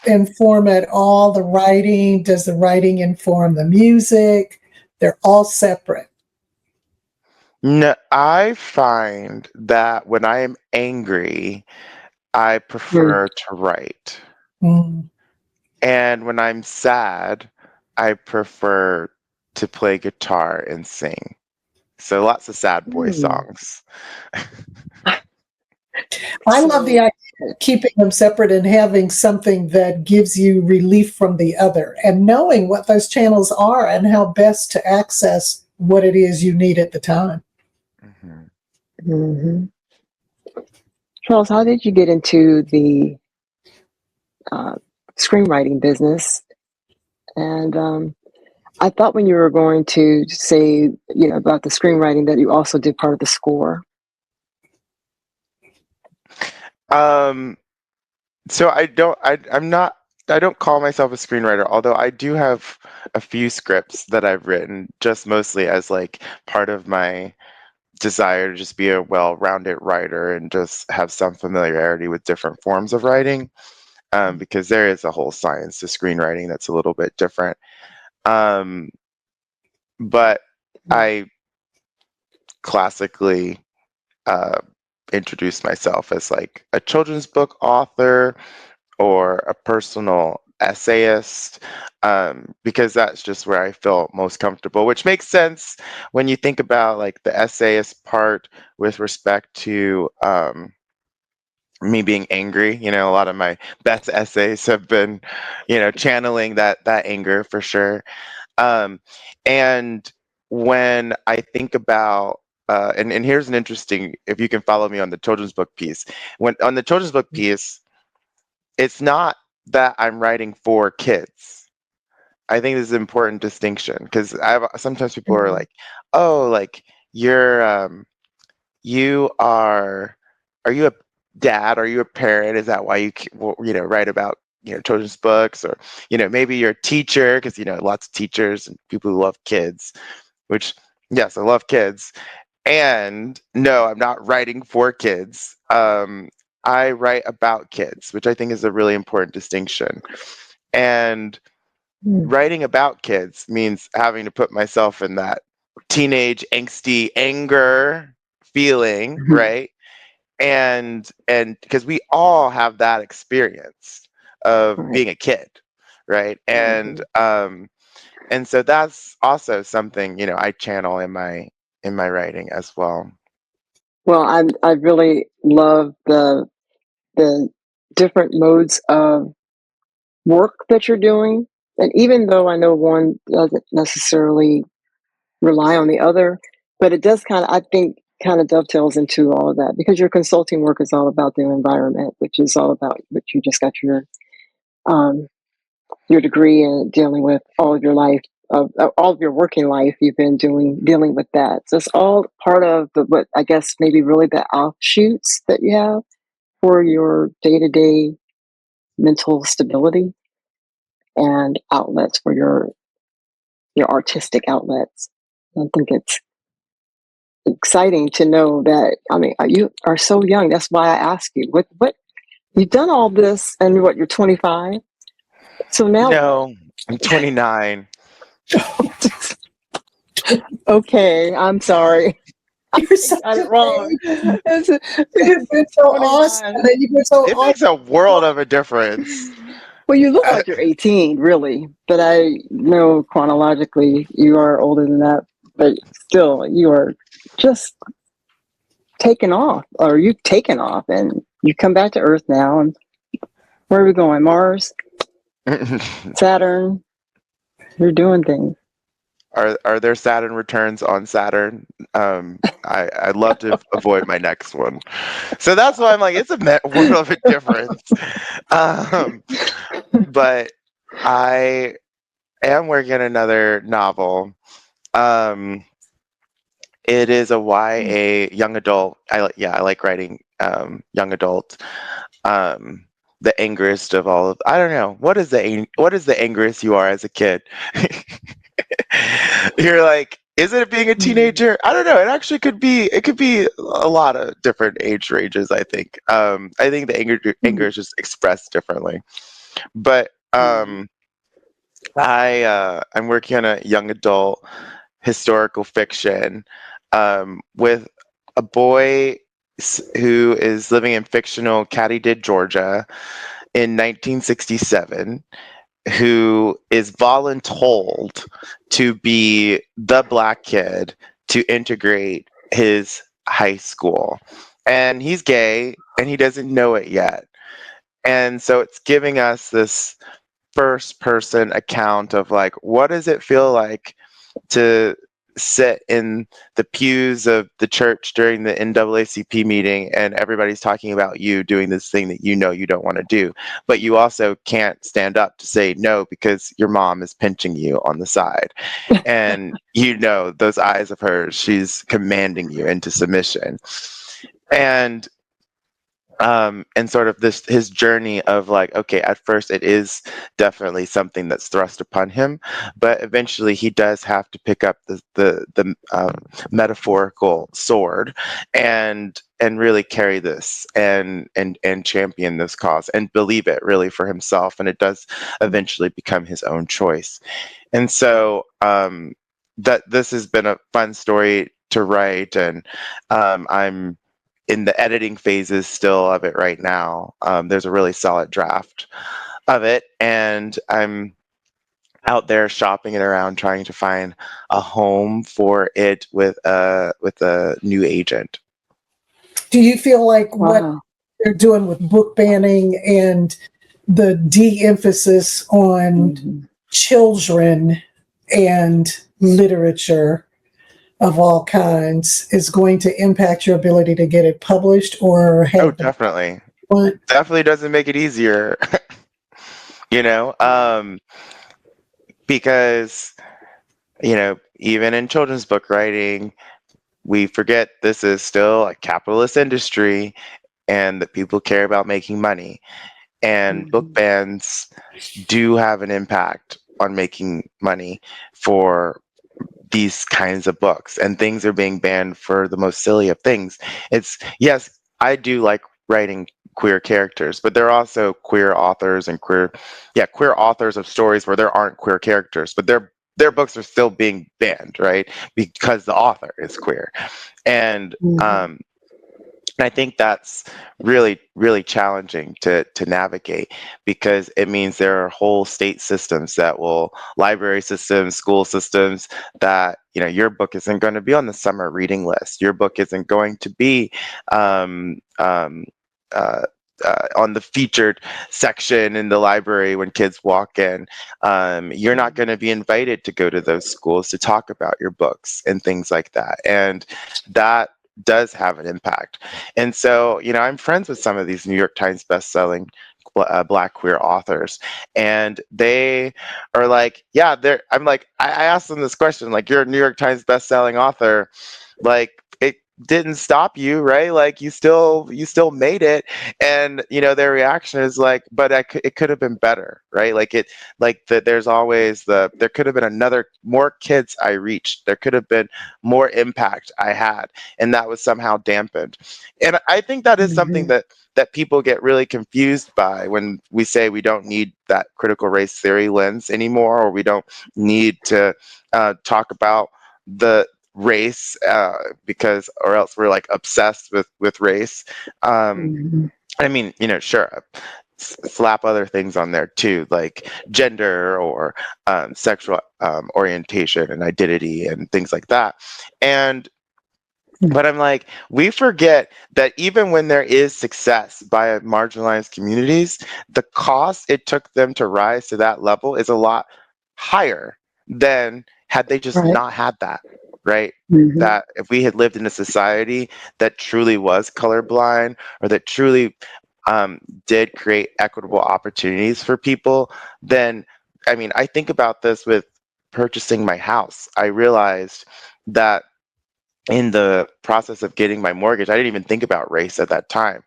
inform at all the writing? Does the writing inform the music? They're all separate. No, I find that when I am angry, I prefer to write. Mm. And when I'm sad, I prefer to play guitar and sing. So lots of sad boy songs. I love the idea of keeping them separate and having something that gives you relief from the other, and knowing what those channels are and how best to access what it is you need at the time. Mm-hmm. Mm-hmm. Charles, how did you get into the screenwriting business? And I thought when you were going to say, about the screenwriting, that you also did part of the score. So I don't call myself a screenwriter, although I do have a few scripts that I've written, just mostly as like part of my desire to just be a well-rounded writer and just have some familiarity with different forms of writing, because there is a whole science to screenwriting that's a little bit different. But I classically introduced myself as like a children's book author or a personal essayist, because that's just where I felt most comfortable, which makes sense when you think about like the essayist part with respect to me being angry. A lot of my best essays have been, channeling that anger for sure. And when I think about and here's an interesting, if you can follow me on the children's book piece, on the children's book piece, it's not that I'm writing for kids. I think this is an important distinction, because sometimes people are like, oh, like you are you a dad? Are you a parent? Is that why you write about children's books? Or maybe you're a teacher, because lots of teachers and people who love kids, which yes, I love kids. And no, I'm not writing for kids. I write about kids, which I think is a really important distinction. And writing about kids means having to put myself in that teenage angsty anger feeling, right? And because we all have that experience of Right. being a kid, right? And so that's also something, I channel in my writing as well. Well, I really love the different modes of work that you're doing, and even though I know one doesn't necessarily rely on the other, but it does I think, kind of dovetails into all of that, because your consulting work is all about the environment, which is all about what you just got your degree in, dealing with all of your life, of all of your working life. You've been dealing with that. So it's all part of what I guess maybe really the offshoots that you have for your day-to-day mental stability and outlets for your artistic outlets. I think it's exciting to know that. I mean, you are so young. That's why I asked you. What you've done all this, and what, you're 25. So now, No, I'm 29. okay, I'm sorry. You're such Got a it wrong. baby. It's, You've been so awesome. 29. And then you've been so It makes a world of a difference. Well, you look like you're 18, really, but I know chronologically you are older than that. But still, you are just taken off, or you've taken off, and you come back to Earth now. And where are we going? Mars, Saturn. You're doing things. Are there Saturn returns on Saturn? I'd love to avoid my next one. So that's why I'm like, it's a world of a difference. But I am working on another novel. It is a YA young adult. I like writing young adult. The angriest of all of, I don't know, what is the angriest you are as a kid? You're like, is it being a teenager? I don't know. It could be a lot of different age ranges, I think. I think the anger is just expressed differently. But I'm working on a young adult historical fiction with a boy who is living in fictional Katydid, Georgia in 1967, who is voluntold to be the black kid to integrate his high school. And he's gay and he doesn't know it yet. And so it's giving us this first person account of like, what does it feel like to sit in the pews of the church during the NAACP meeting and everybody's talking about you doing this thing that you don't want to do, but you also can't stand up to say no because your mom is pinching you on the side. And those eyes of hers, she's commanding you into submission. And sort of his journey of like, okay, at first it is definitely something that's thrust upon him, but eventually he does have to pick up the metaphorical sword and really carry this and champion this cause and believe it really for himself, and it does eventually become his own choice. And so that this has been a fun story to write, and I'm in the editing phases still of it right now. There's a really solid draft of it, and I'm out there shopping it around, trying to find a home for it with a new agent. Do you feel like what Wow. they're doing with book banning and the de-emphasis on children and literature of all kinds is going to impact your ability to get it published, or have Definitely. What? Definitely doesn't make it easier. Because even in children's book writing, we forget this is still a capitalist industry and that people care about making money. And book bans do have an impact on making money for these kinds of books, and things are being banned for the most silly of things. Yes, I do like writing queer characters, but there are also queer authors and queer authors of stories where there aren't queer characters, but their books are still being banned, right? Because the author is queer. And I think that's really, really challenging to navigate, because it means there are whole state systems library systems, school systems, that, your book isn't going to be on the summer reading list. Your book isn't going to be on the featured section in the library when kids walk in. You're not going to be invited to go to those schools to talk about your books and things like that. And that does have an impact. And so, I'm friends with some of these New York Times bestselling Black queer authors, and they are like, I'm like, I asked them this question, like, you're a New York Times bestselling author, like, it didn't stop you, right? Like, you still made it. And their reaction is like, but it could have been better, right? There's always there could have been more kids I reached, there could have been more impact I had, and that was somehow dampened. And I think that is something that people get really confused by when we say we don't need that critical race theory lens anymore, or we don't need to talk about the race or else we're like obsessed with race. I mean, sure, slap other things on there too, like gender or sexual orientation and identity and things like that. But I'm like, we forget that even when there is success by marginalized communities, the cost it took them to rise to that level is a lot higher than had they just not had that, right? That if we had lived in a society that truly was colorblind, or that truly did create equitable opportunities for people, then, I mean, I think about this with purchasing my house. I realized that in the process of getting my mortgage, I didn't even think about race at that time.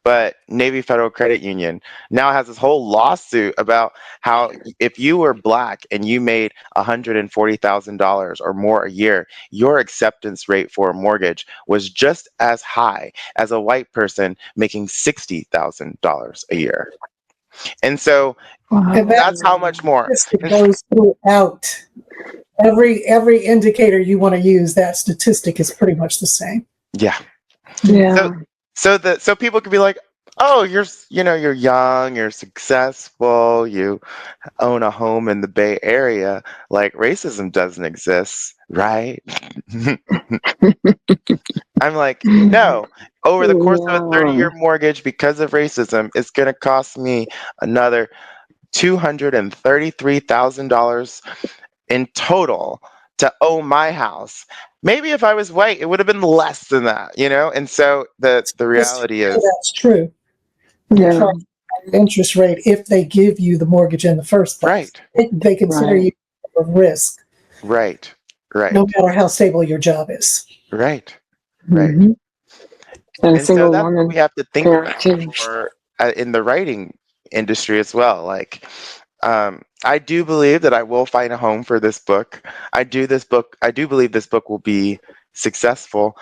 But Navy Federal Credit Union now has this whole lawsuit about how if you were Black and you made $140,000 or more a year, your acceptance rate for a mortgage was just as high as a white person making $60,000 a year. And so that's how much more. It goes throughout. Every indicator you want to use, that statistic is pretty much the same. Yeah. Yeah. So people could be like, oh, you're young, you're successful, you own a home in the Bay Area, like racism doesn't exist, right? I'm like, no. Over the course of a 30-year mortgage, because of racism, it's going to cost me another $233,000 in total to own my house. Maybe if I was white, it would have been less than that, And so the reality is, that's true. Yeah. Interest rate if they give you the mortgage in the first place. Right. They consider you a risk. Right. No matter how stable your job is. Right. And so that's what we have to think about in the writing industry as well. Like, I do believe that I will find a home for this book. I do believe this book will be successful.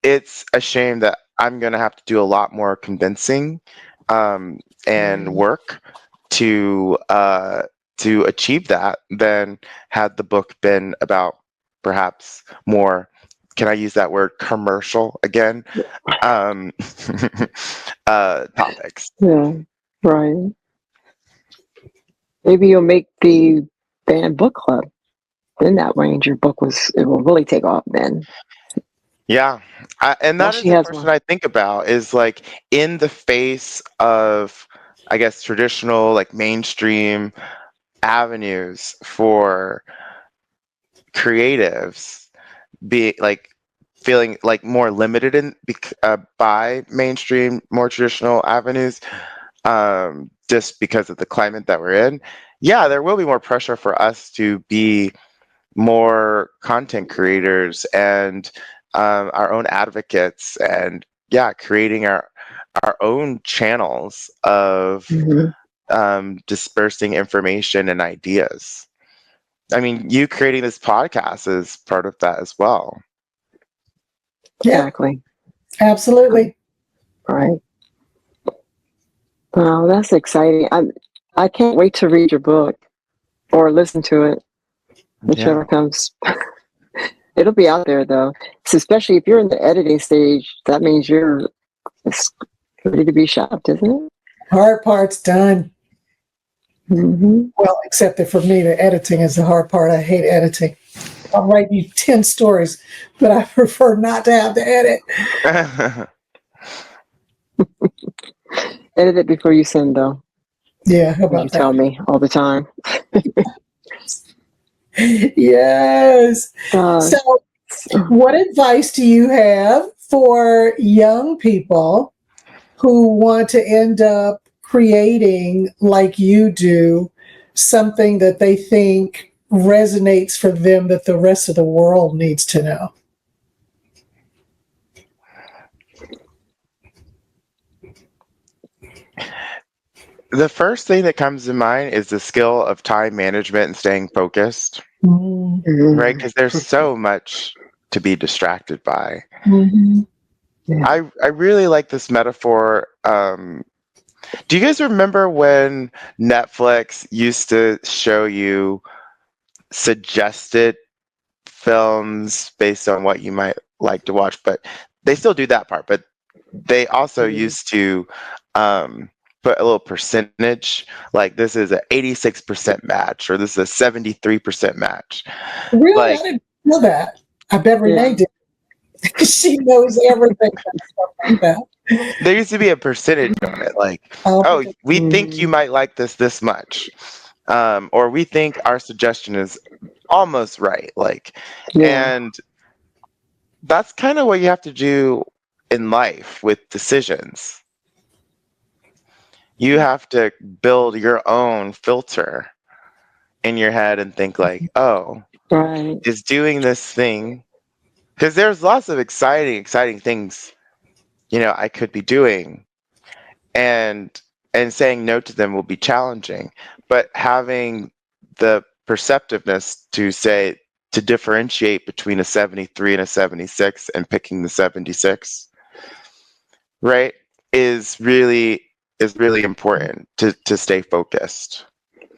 It's a shame that I'm going to have to do a lot more convincing and work to achieve that than had the book been about perhaps more, can I use that word, commercial again, topics. Yeah, right. Maybe you'll make the banned book club. Then that range, your book it will really take off then. Yeah. And that is the question I think about, is like, in the face of, I guess, traditional, like, mainstream avenues for creatives feeling like more limited by mainstream, more traditional avenues, just because of the climate that we're in. Yeah, there will be more pressure for us to be more content creators and our own advocates, and creating our own channels of dispersing information and ideas. I mean, you creating this podcast is part of that as well. Exactly. Absolutely. Right. Oh, that's exciting. I can't wait to read your book or listen to it, whichever Yeah. comes. It'll be out there though. So especially if you're in the editing stage, that means you're ready to be shopped, isn't it? Hard part's done. Mm-hmm. Well, except that for me, the editing is the hard part. I hate editing. I'll write you 10 stories, but I prefer not to have to edit. Edit it before you send, though. Yeah, how You about tell that? me all the time. Yes. So, what advice do you have for young people who want to end up creating, like you do, something that they think resonates for them that the rest of the world needs to know? The first thing that comes to mind is the skill of time management and staying focused, Mm-hmm. right? Because there's so much to be distracted by. Mm-hmm. Yeah. I really like this metaphor. Do you guys remember when Netflix used to show you suggested films based on what you might like to watch? But they still do that part, but they also used to put a little percentage, like this is an 86% match, or this is a 73% match. Really? Like, I didn't know that. I bet Renee Yeah. did. She knows everything about stuff like that. there used to be a percentage on it, like, Um, oh, we think you might like this much, or we think our suggestion is almost right, like, Yeah. and that's kind of what you have to do in life with decisions. You have to build your own filter in your head and think like, oh, Right. is doing this thing, because there's lots of exciting things, I could be doing, and saying no to them will be challenging, but having the perceptiveness to differentiate between a 73 and a 76 and picking the 76, right, is really important to stay focused.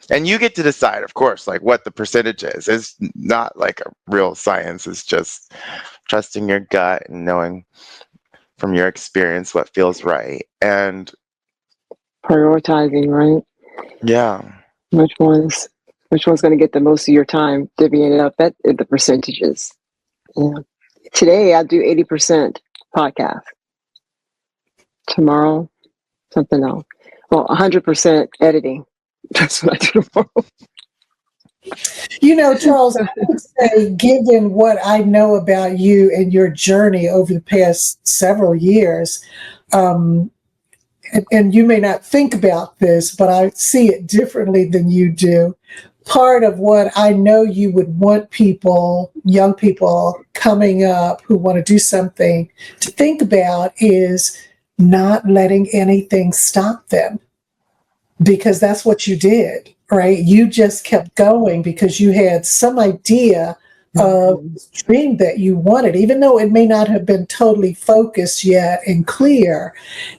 And you get to decide, of course, like what the percentage is. It's not like a real science. It's just trusting your gut and knowing from your experience what feels right. And Prioritizing, right? yeah, Which one's going to get the most of your time, divvying it up at the percentages. Yeah. Today I do 80% podcast. Tomorrow, something else. Well, 100% editing. That's what I do tomorrow. Charles, I would say, given what I know about you and your journey over the past several years, and you may not think about this, but I see it differently than you do. Part of what I know you would want people, young people coming up who want to do something, to think about is not letting anything stop them, because that's what you did, right? You just kept going because you had some idea of this dream that you wanted, even though it may not have been totally focused yet and clear.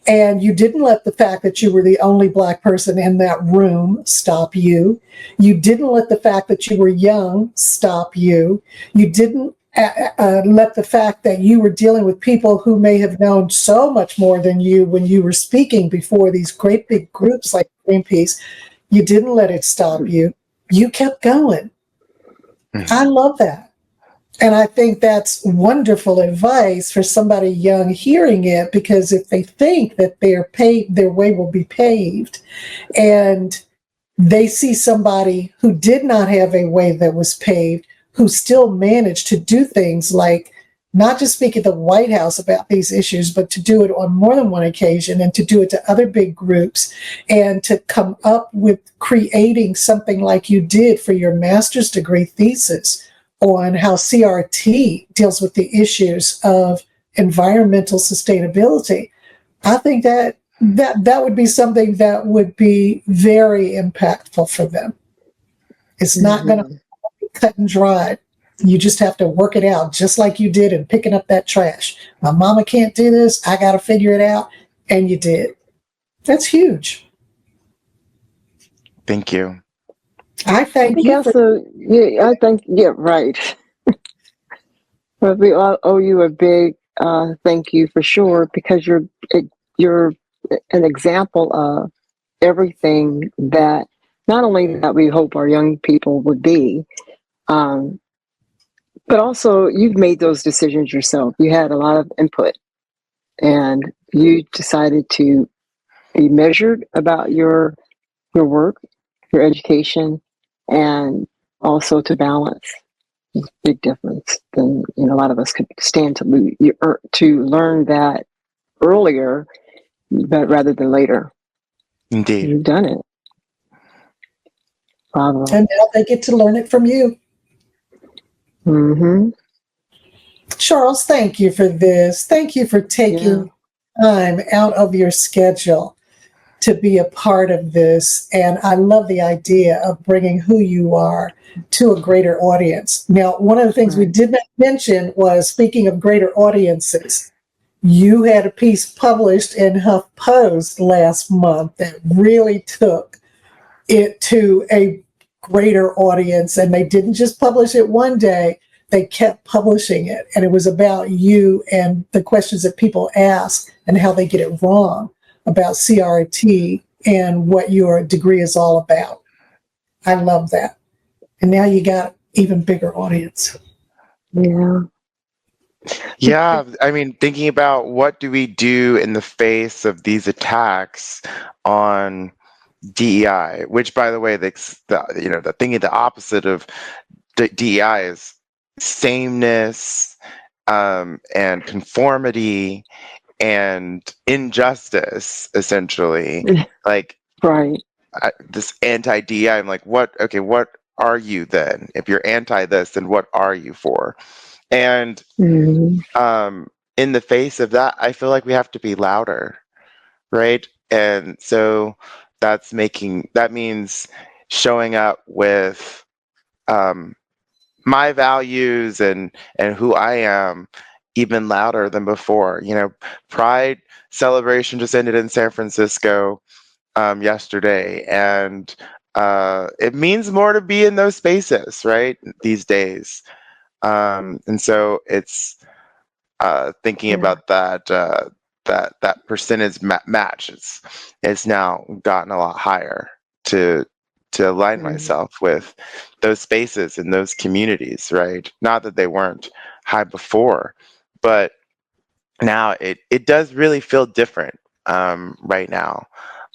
And you didn't let the fact that you were the only Black person in that room stop you. You didn't let the fact that you were young stop you. You didn't let the fact that you were dealing with people who may have known so much more than you when you were speaking before these great big groups like Greenpeace. You didn't let it stop you. You kept going. I love that. And I think that's wonderful advice for somebody young hearing it, because if they think that their way will be paved, and they see somebody who did not have a way that was paved, who still managed to do things like not just speak at the White House about these issues, but to do it on more than one occasion, and to do it to other big groups, and to come up with creating something like you did for your master's degree thesis on how CRT deals with the issues of environmental sustainability. I think that would be something that would be very impactful for them. It's not going to be cut and dried. You just have to work it out, just like you did in picking up that trash. My mama can't do this. I got to figure it out. And you did. That's huge. Thank you. I I thank think you for also, yeah, I think, yeah, right. But we all owe you a big thank you for sure, because you're an example of everything that not only that we hope our young people would be, um, but also you've made those decisions yourself. You had a lot of input, and you decided to be measured about your work, your education, and also to balance. It's a big difference than a lot of us could stand to learn that earlier, but rather than later. Indeed. You've done it. Bravo. and now they get to learn it from you. Mm-hmm. Charles, thank you for this. Thank you for taking time out of your schedule to be a part of this. And I love the idea of bringing who you are to a greater audience. Now, one of the things we did not mention was, speaking of greater audiences, you had a piece published in HuffPost last month that really took it to a greater audience. And they didn't just publish it one day, they kept publishing it. And it was about you and the questions that people ask and how they get it wrong about CRT and what your degree is all about. I love that. And now you got even bigger audience. Yeah. Yeah, I mean, thinking about what do we do in the face of these attacks on DEI, which, by the way, the thinking the opposite of DEI is sameness, and conformity and injustice, essentially. Like, Right. this anti-DEI, I'm like, what are you then? If you're anti this, then what are you for? And in the face of that, I feel like we have to be louder, right? And so that means showing up with my values and who I am even louder than before. Pride celebration just ended in San Francisco yesterday, and it means more to be in those spaces, right, these days. And so it's thinking about that percentage match. It's now gotten a lot higher to align myself with those spaces and those communities, right? Not that they weren't high before, but now it does really feel different right now,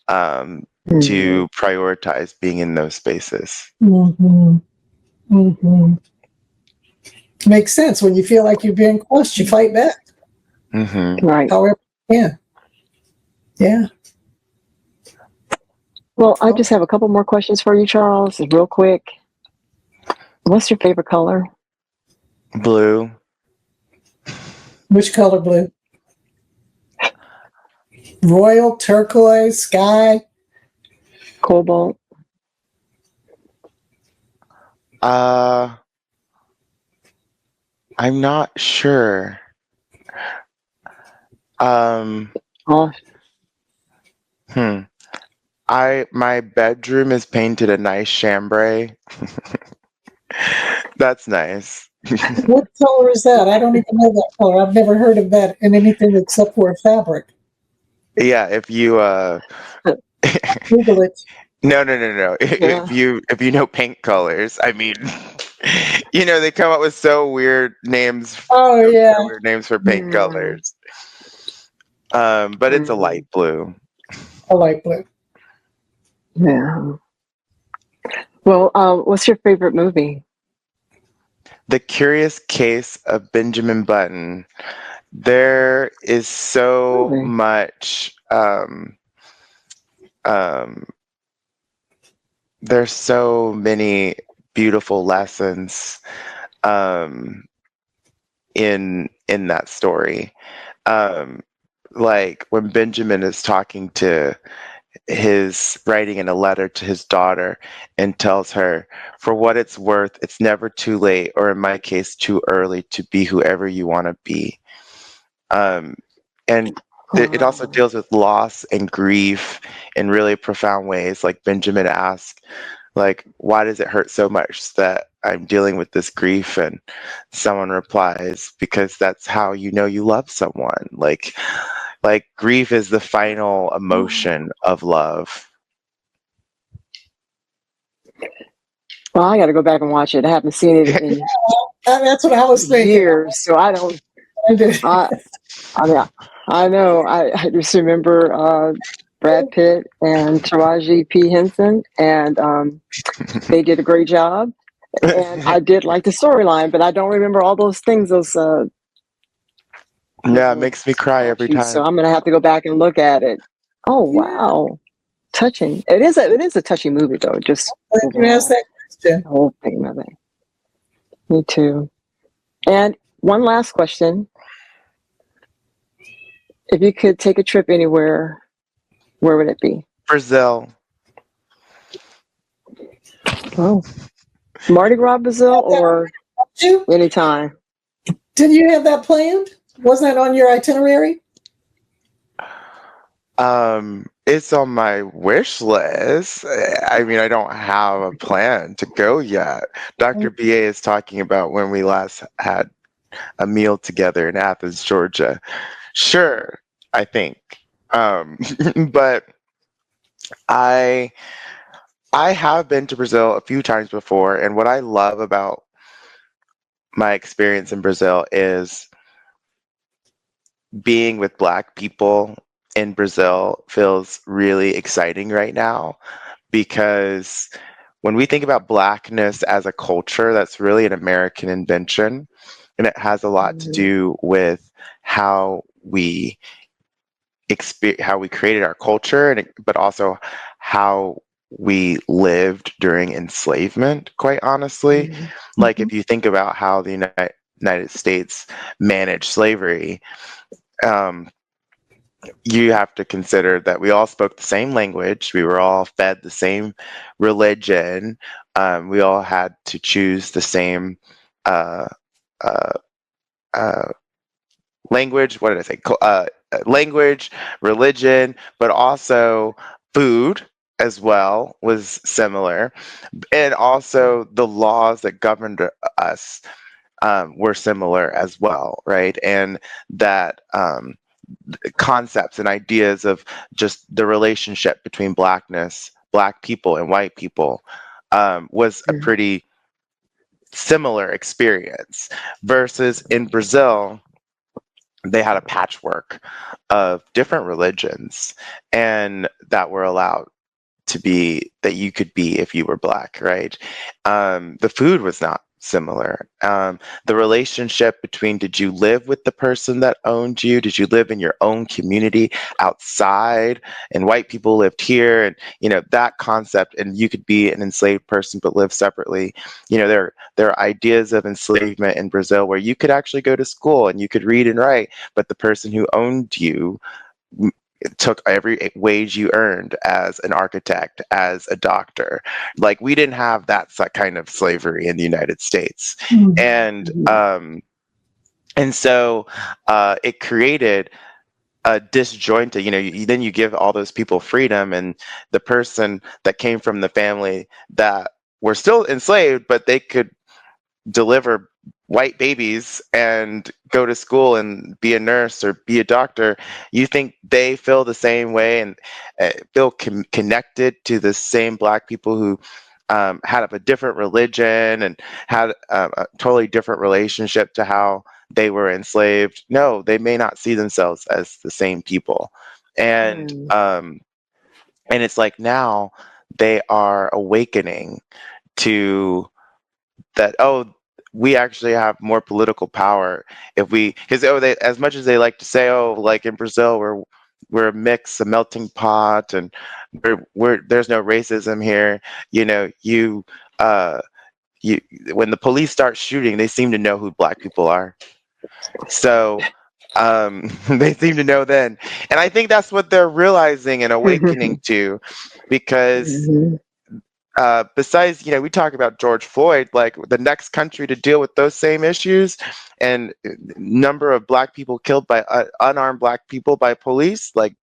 to prioritize being in those spaces. Mm-hmm. Mm-hmm. Makes sense. When you feel like you're being crushed, you fight back. Mm-hmm. Right. However, yeah. Well, I just have a couple more questions for you, Charles, real quick. What's your favorite color? Blue. Which color blue? Royal, turquoise, sky? Cobalt? I'm not sure. Oh, My bedroom is painted a nice chambray. That's nice. What color is that? I don't even know that color. I've never heard of that in anything except for a fabric. Yeah, if you Google it. No. Yeah. If you know paint colors, I mean, they come up with so weird names. Oh, yeah. So weird names for paint colors. But it's a light blue. A light blue. Yeah. Well, what's your favorite movie? The Curious Case of Benjamin Button. There is so much. There's so many beautiful lessons in that story. Like when Benjamin is writing in a letter to his daughter and tells her, for what it's worth, it's never too late, or in my case, too early to be whoever you want to be. And it also deals with loss and grief in really profound ways. Like Benjamin asked, like, why does it hurt so much that I'm dealing with this grief? And someone replies, because that's how you know you love someone. Like grief is the final emotion of love. Well, I got to go back and watch it. I haven't seen it in That's what I was thinking. years, so I don't. I mean, I know. I just remember Brad Pitt and Taraji P. Henson, and they did a great job. And I did like the storyline, but I don't remember all those things. Yeah, it makes me cry every time. So I'm gonna have to go back and look at it. Oh wow, touching! It is a touching movie though. Just You asked that question. the whole thing of it. Me too. And one last question: if you could take a trip anywhere, where would it be? Brazil. Oh, Mardi Gras, Brazil, or anytime? Didn't you have that planned? Wasn't that on your itinerary? It's on my wish list. I mean, I don't have a plan to go yet. Dr. BA is talking about when we last had a meal together in Athens, Georgia. Sure, I think. But I have been to Brazil a few times before, and what I love about my experience in Brazil is being with Black people in Brazil feels really exciting right now, because when we think about Blackness as a culture, that's really an American invention, and it has a lot to do with how we created our culture, but also how we lived during enslavement, quite honestly. Like if you think about how the United States managed slavery, you have to consider that we all spoke the same language. We were all fed the same religion. We all had to choose the same language. What did I say? Language, religion, but also food as well was similar. And also the laws that governed us were similar as well, right? And that concepts and ideas of just the relationship between Black people and white people was a pretty similar experience, versus in Brazil, they had a patchwork of different religions and that were allowed to be, that you could be if you were Black, right? The food was not similar. The relationship between, did you live with the person that owned you? Did you live in your own community outside? And white people lived here, and that concept. And you could be an enslaved person but live separately. There are ideas of enslavement in Brazil where you could actually go to school and you could read and write, but the person who owned you took every wage you earned as an architect, as a doctor. Like, we didn't have that kind of slavery in the United States. And so it created a disjointed, then you give all those people freedom, and the person that came from the family that were still enslaved, but they could deliver white babies and go to school and be a nurse or be a doctor, you think they feel the same way and feel connected to the same Black people who had a different religion and had a totally different relationship to how they were enslaved. No, they may not see themselves as the same people. And it's like now they are awakening to that, we actually have more political power if we, because they, as much as they like to say, like in Brazil, we're a mix, a melting pot, and there's no racism here. When the police start shooting, they seem to know who Black people are. So they seem to know then, and I think that's what they're realizing and awakening to, because besides, we talk about George Floyd, like the next country to deal with those same issues and number of black people killed by unarmed black people by police, like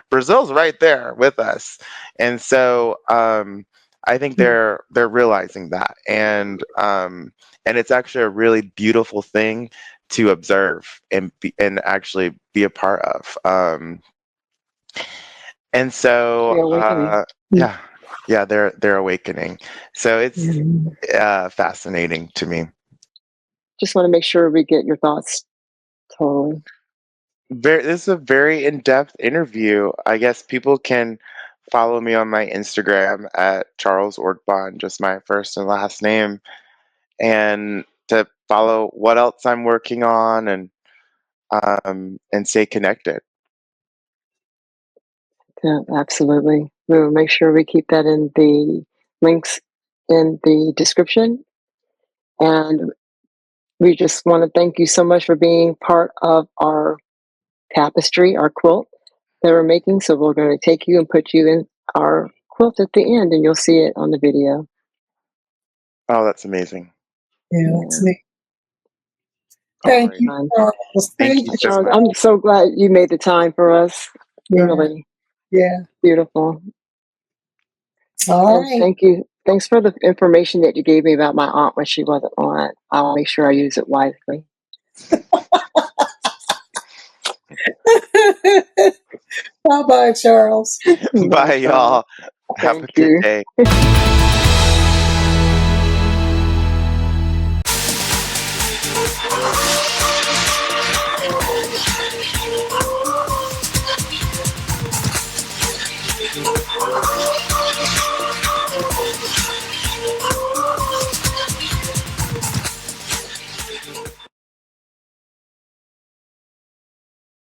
Brazil's right there with us. And so I think they're realizing that, and it's actually a really beautiful thing to observe and actually be a part of. And so They're awakening. yeah, they're awakening. So it's fascinating to me. Just want to make sure we get your thoughts. Totally. This is a very in-depth interview. I guess people can follow me on my Instagram at Charles Orgbon, just my first and last name, and to follow what else I'm working on and stay connected. Yeah, absolutely. We'll make sure we keep that in the links in the description. And we just want to thank you so much for being part of our tapestry, our quilt that we're making. So we're going to take you and put you in our quilt at the end, and you'll see it on the video. Oh, that's amazing. Yeah, that's neat. All Thank right. you, Charles. Thank you so Charles, much. I'm so glad you made the time for us. Yeah. Really Yeah. beautiful. All And right. thank you. Thanks for the information that you gave me about my aunt when she wasn't on. I'll make sure I use it wisely. Bye-bye, Charles. Bye, y'all. Have a Thank good you. day.